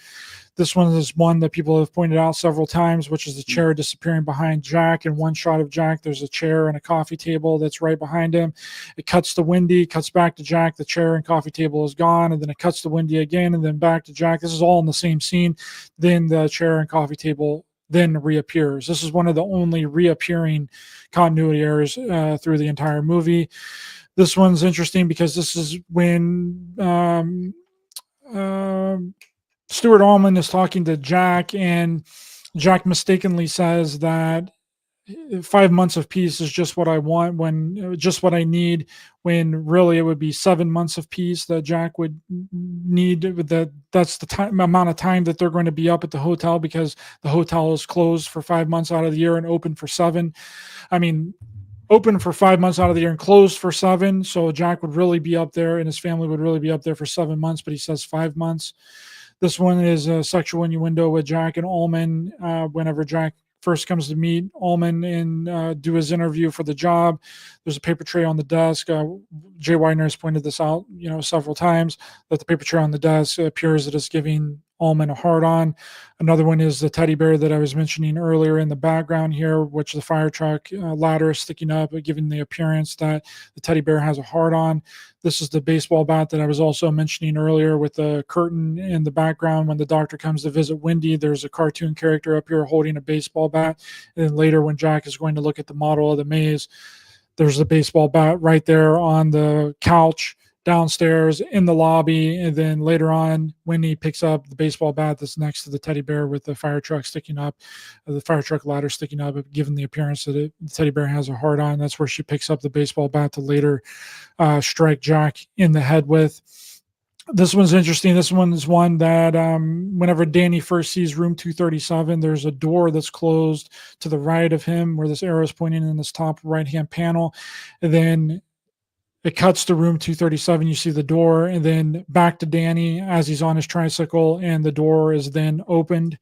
This one is one that people have pointed out several times, which is the chair disappearing behind Jack. In one shot of Jack, there's a chair and a coffee table that's right behind him. It cuts to Wendy, cuts back to Jack. The chair and coffee table is gone, and then it cuts to Wendy again, and then back to Jack. This is all in the same scene. Then the chair and coffee table then reappears. This is one of the only reappearing continuity errors through the entire movie. This one's interesting because this is when Stuart Allman is talking to Jack, and Jack mistakenly says that 5 months of peace is just what I want, when just what I need, when really it would be 7 months of peace that Jack would need. That's the amount of time that they're going to be up at the hotel, because the hotel is closed for 5 months out of the year and open for 7. I mean, open for 5 months out of the year and closed for 7. So Jack would really be up there, and his family would really be up there for 7 months, but he says 5 months. This one is a sexual innuendo with Jack and Allman. Whenever Jack first comes to meet Allman and do his interview for the job, there's a paper tray on the desk. Jay Weidner has pointed this out, several times, that the paper tray on the desk appears that it's giving Allman a hard-on. Another one is the teddy bear that I was mentioning earlier in the background here, which the fire truck ladder is sticking up, giving the appearance that the teddy bear has a hard-on. This is the baseball bat that I was also mentioning earlier with the curtain in the background. When the doctor comes to visit Wendy, there's a cartoon character up here holding a baseball bat. And then later when Jack is going to look at the model of the maze, there's a baseball bat right there on the couch downstairs in the lobby. And then later on, Wendy picks up the baseball bat that's next to the teddy bear with the fire truck sticking up, the fire truck ladder sticking up, given the appearance that the teddy bear has a hard on. That's where she picks up the baseball bat to later strike Jack in the head with. This one's interesting. This one is one that whenever Danny first sees room 237, there's a door that's closed to the right of him where this arrow is pointing in this top right-hand panel. And then it cuts to room 237. You see the door, and then back to Danny as he's on his tricycle, and the door is then opened.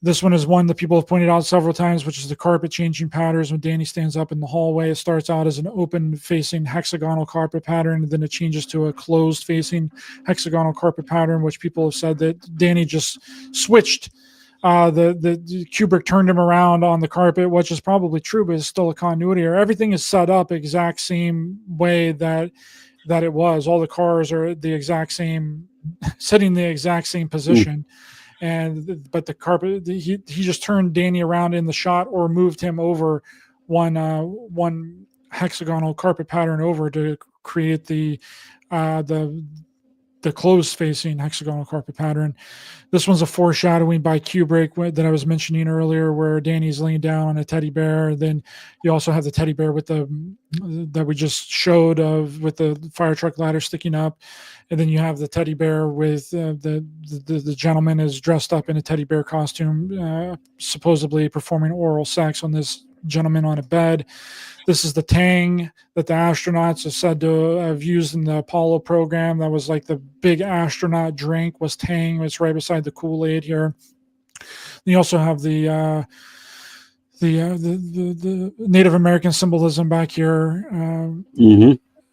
This one is one that people have pointed out several times, which is the carpet changing patterns. When Danny stands up in the hallway, it starts out as an open facing hexagonal carpet pattern, and then it changes to a closed facing hexagonal carpet pattern, which people have said that Danny just switched. The Kubrick turned him around on the carpet, which is probably true, but it's still a continuity error. Everything is set up exact same way that it was. All the cars are the exact same, sitting the exact same position. But the carpet, he just turned Danny around in the shot, or moved him over one hexagonal carpet pattern over to create the closed facing hexagonal carpet pattern. This one's a foreshadowing by Kubrick that I was mentioning earlier, where Danny's laying down on a teddy bear. Then you also have the teddy bear with that we just showed with the fire truck ladder sticking up. And then you have the teddy bear with the gentleman is dressed up in a teddy bear costume, supposedly performing oral sex on this gentleman on a bed. This is the Tang that the astronauts are said to have used in the Apollo program. That was like the big astronaut drink was Tang. It's right beside the Kool-Aid here. You also have the Native American symbolism back here.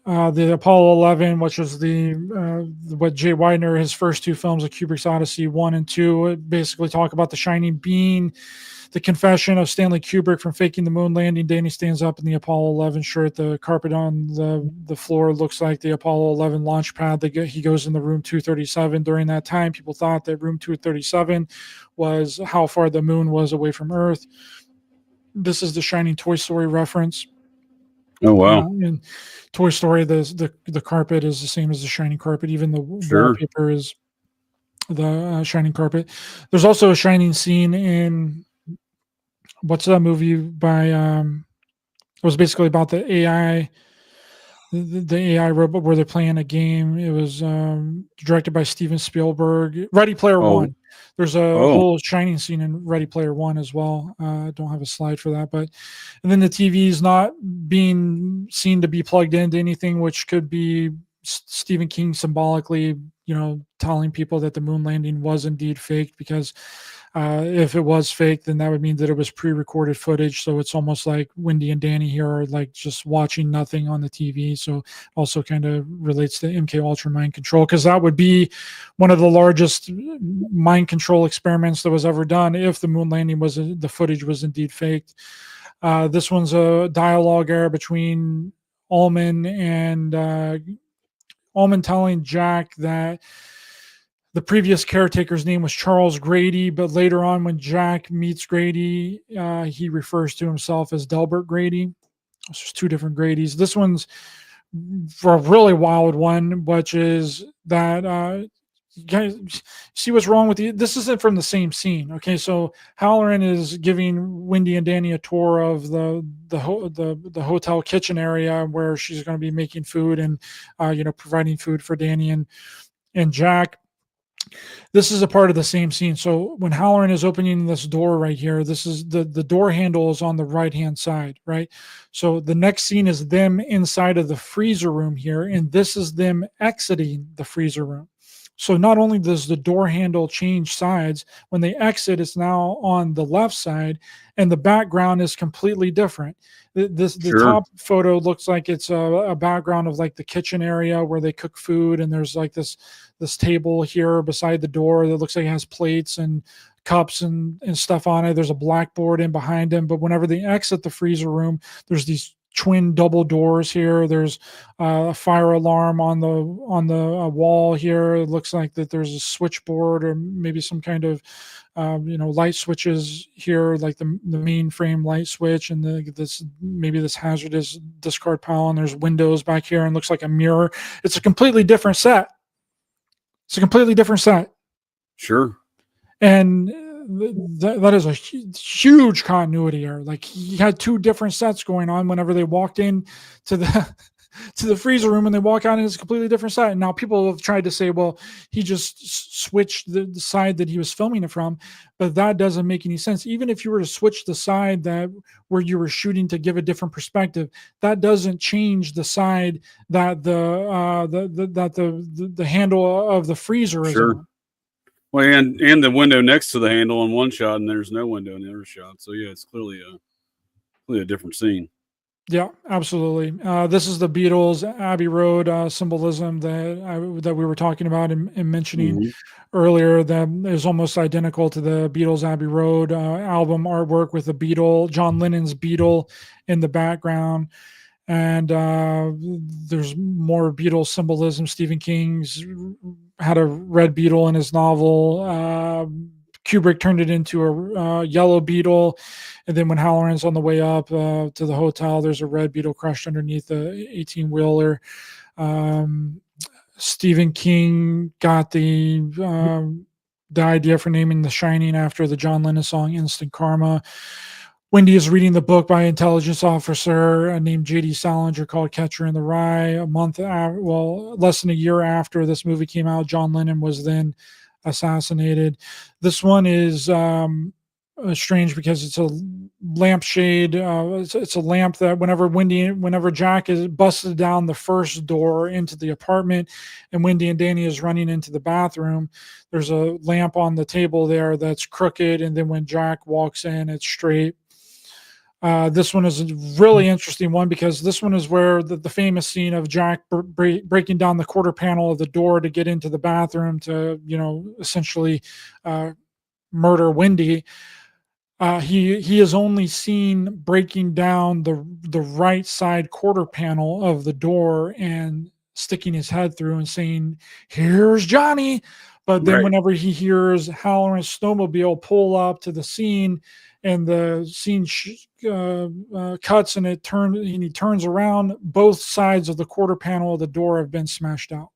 The Apollo 11, which was what Jay Weidner, his first two films of Kubrick's Odyssey 1 and 2, basically talk about the Shining being the confession of Stanley Kubrick from faking the moon landing. Danny stands up in the Apollo 11 shirt. The carpet on the floor looks like the Apollo 11 launch pad. He goes in the room 237. During that time, people thought that room 237 was how far the moon was away from Earth. This is the Shining Toy Story reference. Oh wow! In Toy Story, the carpet is the same as the shining carpet. Even the Sure. wallpaper is the shining carpet. There's also a shining scene in what's that movie by? It was basically about the AI, the AI robot where they're playing a game. It was directed by Steven Spielberg. Ready Player Oh. One. There's a Oh. whole shining scene in Ready Player One as well. I don't have a slide for that, but and then the TV is not being seen to be plugged into anything, which could be Stephen King symbolically, telling people that the moon landing was indeed fake, because if it was fake, then that would mean that it was pre-recorded footage. So it's almost like Wendy and Danny here are like just watching nothing on the TV. So also kind of relates to MK Ultra mind control, because that would be one of the largest mind control experiments that was ever done if the moon landing the footage was indeed faked. This one's a dialogue error between Ullman and Ullman telling Jack that the previous caretaker's name was Charles Grady, but later on when Jack meets Grady, he refers to himself as Delbert Grady. So there's two different Gradys. This one's a really wild one, which is that you guys see what's wrong with you. This isn't from the same scene. Okay, so Halloran is giving Wendy and Danny a tour of the hotel kitchen area where she's going to be making food and providing food for Danny and Jack. This is a part of the same scene. So when Halloran is opening this door right here, this is the door handle is on the right hand side, right? So the next scene is them inside of the freezer room here, and this is them exiting the freezer room. So not only does the door handle change sides, when they exit, it's now on the left side, and the background is completely different. The top photo looks like it's a background of like the kitchen area where they cook food, and there's like this table here beside the door that looks like it has plates and cups and stuff on it. There's a blackboard in behind them, but whenever they exit the freezer room, there's these twin double doors here. There's a fire alarm on the wall here. It looks like that there's a switchboard or maybe some kind of light switches here, like the mainframe light switch, and this hazardous discard pile, and there's windows back here, and looks like a mirror. It's a completely different set. Sure. And that is a huge continuity error. Like, he had two different sets going on whenever they walked in to the freezer room, and they walk out and it's a completely different side. And now people have tried to say, well, he just switched the side that he was filming it from, but that doesn't make any sense. Even if you were to switch the side where you were shooting to give a different perspective, that doesn't change the side that the handle of the freezer is on. Well, and the window next to the handle in one shot, and there's no window in the other shot. So yeah, it's clearly a different scene. Yeah, absolutely. This is the Beatles Abbey Road symbolism that we were talking about and mentioning earlier. That is almost identical to the Beatles Abbey Road album artwork with the Beatle, John Lennon's Beatle in the background. And there's more Beatles symbolism. Stephen King's had a red beetle in his novel. Kubrick turned it into a yellow beetle. And then when Halloran's on the way up to the hotel, there's a red beetle crushed underneath the 18-wheeler. Stephen King got the idea for naming The Shining after the John Lennon song Instant Karma. Wendy is reading the book by an intelligence officer named J.D. Salinger called Catcher in the Rye. Less than a year after this movie came out, John Lennon was then assassinated. This one is strange because it's a lampshade. It's a lamp that whenever Jack is busted down the first door into the apartment and Wendy and Danny is running into the bathroom, there's a lamp on the table there that's crooked, and then when Jack walks in, it's straight. This one is a really interesting one because this one is where the famous scene of Jack breaking down the quarter panel of the door to get into the bathroom to, essentially murder Wendy. He is only seen breaking down the right side quarter panel of the door and sticking his head through and saying, "Here's Johnny." But then Right. whenever he hears Halloran's snowmobile pull up to the scene, and the scene cuts, and he turns around, both sides of the quarter panel of the door have been smashed out.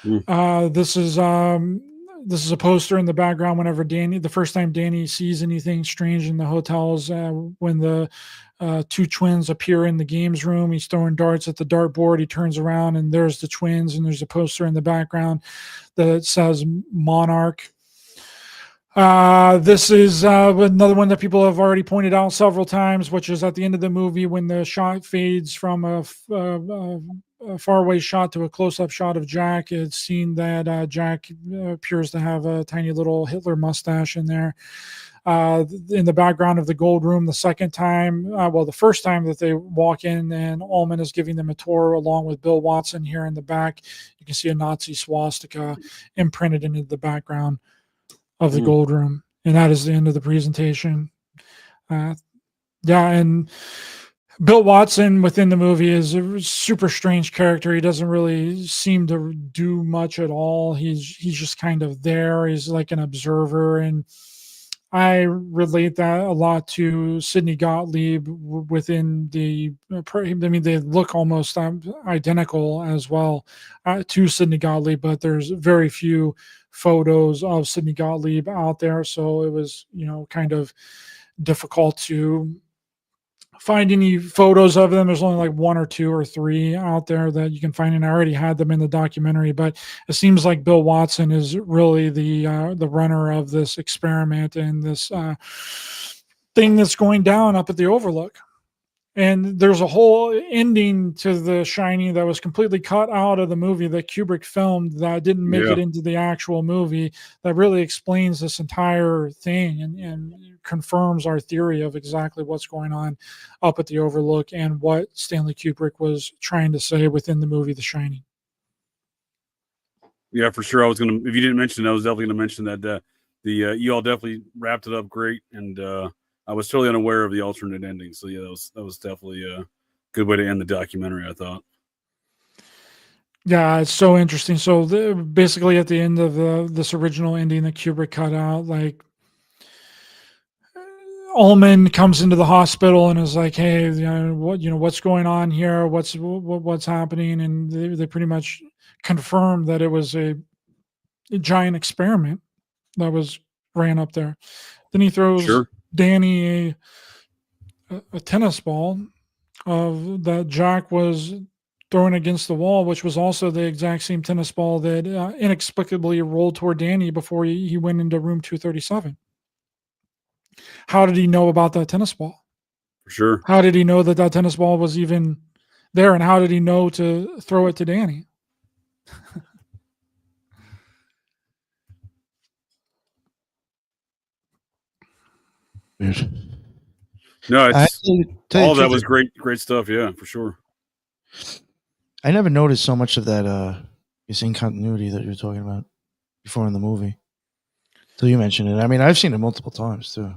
This is a poster in the background whenever the first time Danny sees anything strange in the hotels, when the two twins appear in the games room. He's throwing darts at the dartboard. He turns around and there's the twins, and there's a poster in the background that says Monarch. This is another one that people have already pointed out several times, which is at the end of the movie when the shot fades from a faraway shot to a close-up shot of Jack. It's seen that Jack appears to have a tiny little Hitler mustache in there. In the background of the gold room, the first time that they walk in, and Ullman is giving them a tour along with Bill Watson here in the back. You can see a Nazi swastika imprinted into the background of the gold room, and that is the end of the presentation. And Bill Watson within the movie is a super strange character. He doesn't really seem to do much at all. He's just kind of there. He's like an observer, and I relate that a lot to Sidney Gottlieb within the. I mean, they look almost identical as well to Sidney Gottlieb, but there's very few photos of Sidney Gottlieb out there, so it was kind of difficult to find any photos of them. There's only like 1 or 2 or 3 out there that you can find, and I already had them in the documentary. But it seems like Bill Watson is really the runner of this experiment and this thing that's going down up at the Overlook. And there's a whole ending to The Shining that was completely cut out of the movie that Kubrick filmed that didn't make it into the actual movie, that really explains this entire thing and confirms our theory of exactly what's going on up at the Overlook and what Stanley Kubrick was trying to say within the movie The Shining. Yeah, for sure. If you didn't mention it, I was definitely going to mention that you all definitely wrapped it up great, and I was totally unaware of the alternate ending. So yeah, that was definitely a good way to end the documentary, I thought. Yeah, it's so interesting. So basically at the end of this original ending that Kubrick cut out, like Ullman comes into the hospital and is like, "Hey, what's going on here? What's happening?" And they pretty much confirmed that it was a giant experiment that was ran up there. Then he throws Danny a tennis ball that Jack was throwing against the wall, which was also the exact same tennis ball that inexplicably rolled toward Danny before he went into room 237. How did he know about that tennis ball? For sure. How did he know that tennis ball was even there, and how did he know to throw it to Danny? Weird. No, all that was great stuff. Yeah, for sure. I never noticed so much of that missing continuity that you're talking about before in the movie. So you mentioned it. I mean, I've seen it multiple times too.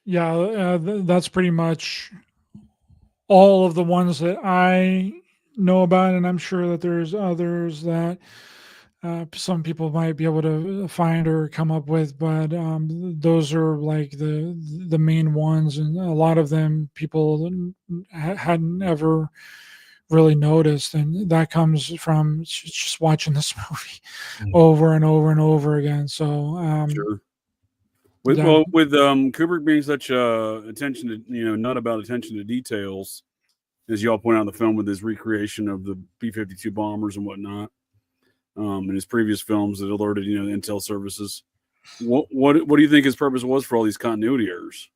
Yeah, that's pretty much all of the ones that I know about, and I'm sure that there's others that some people might be able to find or come up with, but those are like the main ones, and a lot of them people hadn't ever really noticed, and that comes from just watching this movie over and over and over again. So sure. With Kubrick being such attention to not about attention to details, as y'all point out in the film with his recreation of the B-52 bombers and whatnot, in his previous films that alerted the intel services. What do you think his purpose was for all these continuity errors?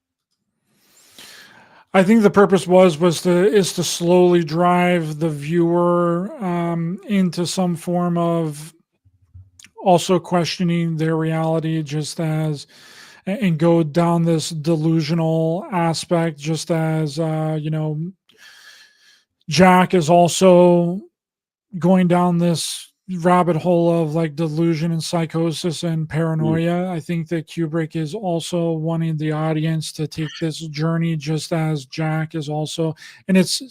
I think the purpose is to slowly drive the viewer into some form of also questioning their reality, and go down this delusional aspect, just as Jack is also going down this rabbit hole of like delusion and psychosis and paranoia. I think that Kubrick is also wanting the audience to take this journey just as Jack is also, and it's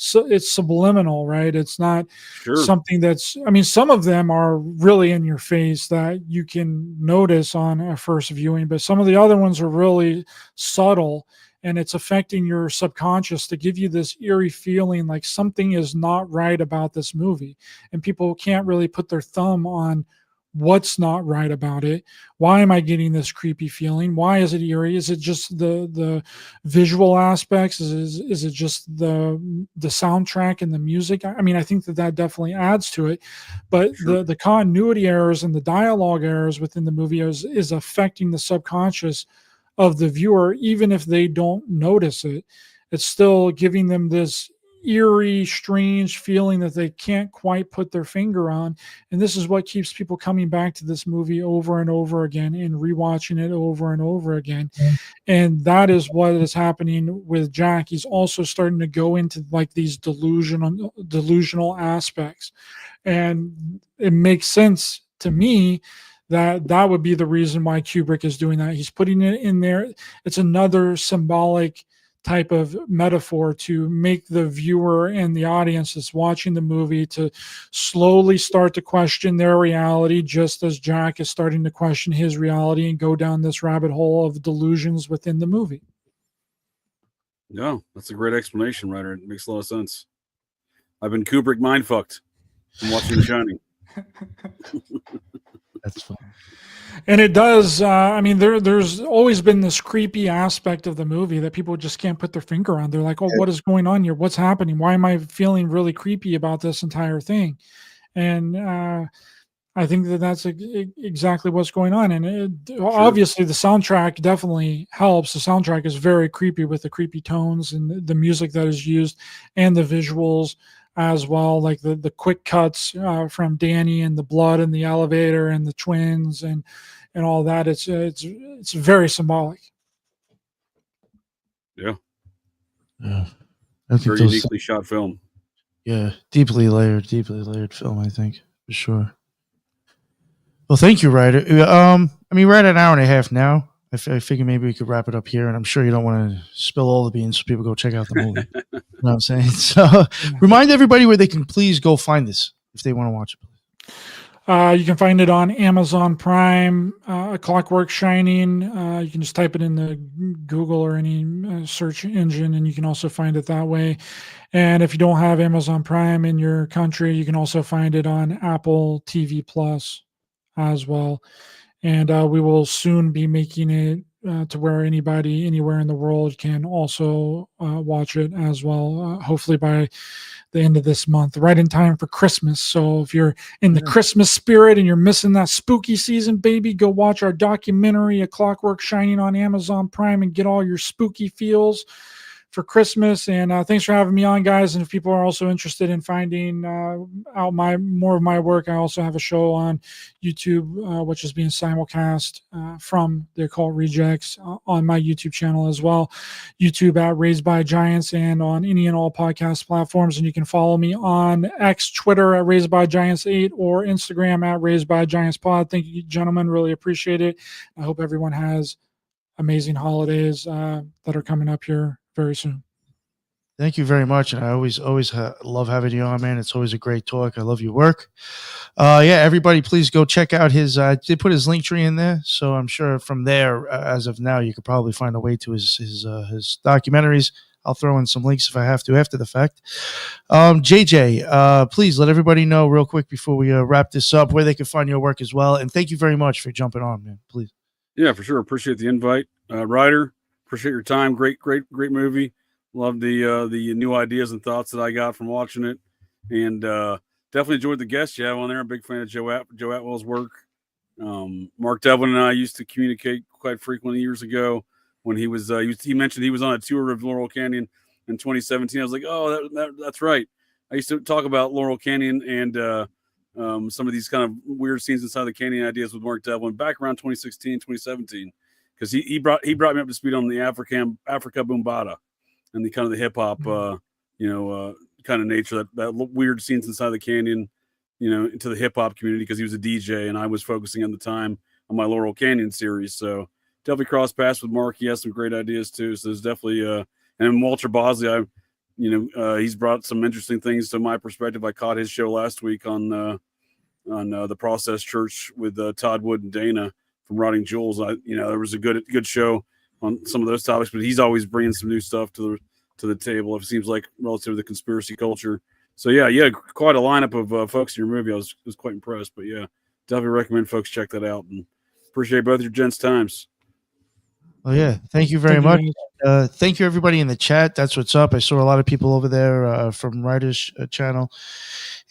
subliminal, right? It's not something that's, I mean, some of them are really in your face that you can notice on a first viewing, but some of the other ones are really subtle, and it's affecting your subconscious to give you this eerie feeling like something is not right about this movie. And people can't really put their thumb on what's not right about it. Why am I getting this creepy feeling? Why is it eerie? Is it just the visual aspects? Is it just the soundtrack and the music? I mean, I think that definitely adds to it, but the continuity errors and the dialogue errors within the movie is affecting the subconscious of the viewer. Even if they don't notice it, it's still giving them this eerie, strange feeling that they can't quite put their finger on. And this is what keeps people coming back to this movie over and over again and rewatching it over and over again. And that is what is happening with Jack. He's also starting to go into like these delusional aspects. And it makes sense to me that would be the reason why Kubrick is doing that. He's putting it in there. It's another symbolic type of metaphor to make the viewer and the audience that's watching the movie to slowly start to question their reality, just as Jack is starting to question his reality and go down this rabbit hole of delusions within the movie. Yeah, that's a great explanation, Ryder. It makes a lot of sense. I've been Kubrick mindfucked from watching The Shining. That's fun. And it does. I mean, there's always been this creepy aspect of the movie that people just can't put their finger on. They're like, "Oh, what is going on here? What's happening? Why am I feeling really creepy about this entire thing?" And I think that's exactly what's going on. And obviously, the soundtrack definitely helps. The soundtrack is very creepy with the creepy tones and the music that is used, and the visuals as well, like the quick cuts from Danny and the blood in the elevator and the twins and all that. It's very symbolic. Yeah. I think very uniquely shot film. Yeah, deeply layered film, I think, for sure. Well, thank you, Ryder. I mean, we're at an hour and a half now. I figure maybe we could wrap it up here, and I'm sure you don't want to spill all the beans so people go check out the movie. You know what I'm saying? So remind everybody where they can please go find this if they want to watch it. You can find it on Amazon Prime, Clockwork Shining. You can just type it in the Google or any search engine, and you can also find it that way. And if you don't have Amazon Prime in your country, you can also find it on Apple TV Plus as well. And we will soon be making it to where anybody anywhere in the world can also watch it as well, hopefully by the end of this month, right in time for Christmas. So if you're in the Christmas spirit and you're missing that spooky season, baby, go watch our documentary, A Clockwork Shining, on Amazon Prime and get all your spooky feels for Christmas. And thanks for having me on, guys. And if people are also interested in finding out more of my work, I also have a show on YouTube, which is being simulcast from the Occult Rejects on my YouTube channel as well. YouTube at Raised by Giants, and on any and all podcast platforms. And you can follow me on X, Twitter at Raised by Giants 8, or Instagram at Raised by Giants Pod. Thank you, gentlemen. Really appreciate it. I hope everyone has amazing holidays that are coming up here very soon. Thank you very much. And I always love having you on, man. It's always a great talk. I love your work. Yeah, everybody, please go check out his, they put his link tree in there. So I'm sure from there, as of now, you could probably find a way to his documentaries. I'll throw in some links if I have to after the fact. JJ, please let everybody know real quick before we wrap this up where they can find your work as well. And thank you very much for jumping on, man. Please. Yeah, for sure. Appreciate the invite. Ryder, appreciate your time. Great movie. Love the new ideas and thoughts that I got from watching it, and definitely enjoyed the guests you have on there. I'm a big fan of Joe Atwell's work. Mark Devlin and I used to communicate quite frequently years ago when he mentioned he was on a tour of Laurel Canyon in 2017. I was like, oh, that's right. I used to talk about Laurel Canyon and some of these kind of weird scenes inside the canyon ideas with Mark Devlin back around 2016, 2017, because he brought me up to speed on the Africa Boombata and the kind of the hip hop, kind of nature, that weird scenes inside the canyon. into the hip hop community because he was a DJ and I was focusing at the time on my Laurel Canyon series. So definitely cross paths with Mark. He has some great ideas too. So there's definitely, and Walter Bosley, he's brought some interesting things to my perspective. I caught his show last week on the Process Church with Todd Wood and Dana from Rotting Jewels. There was a good show on some of those topics, but he's always bringing some new stuff to the table. It seems like relative to the conspiracy culture. So yeah, quite a lineup of folks in your movie. I was quite impressed, but yeah, definitely recommend folks check that out, and appreciate both your gents' times. Oh yeah, thank you very much. Thank you everybody in the chat. That's what's up. I saw a lot of people over there from Ryder's channel,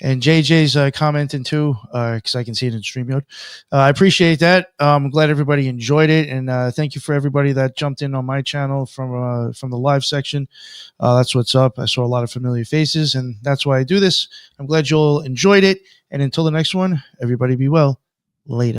and JJ's commenting too, because I can see it in StreamYard. I appreciate that. I'm glad everybody enjoyed it, and thank you for everybody that jumped in on my channel from the live section. That's what's up. I saw a lot of familiar faces, and that's why I do this. I'm glad you all enjoyed it, and until the next one, everybody be well. Later.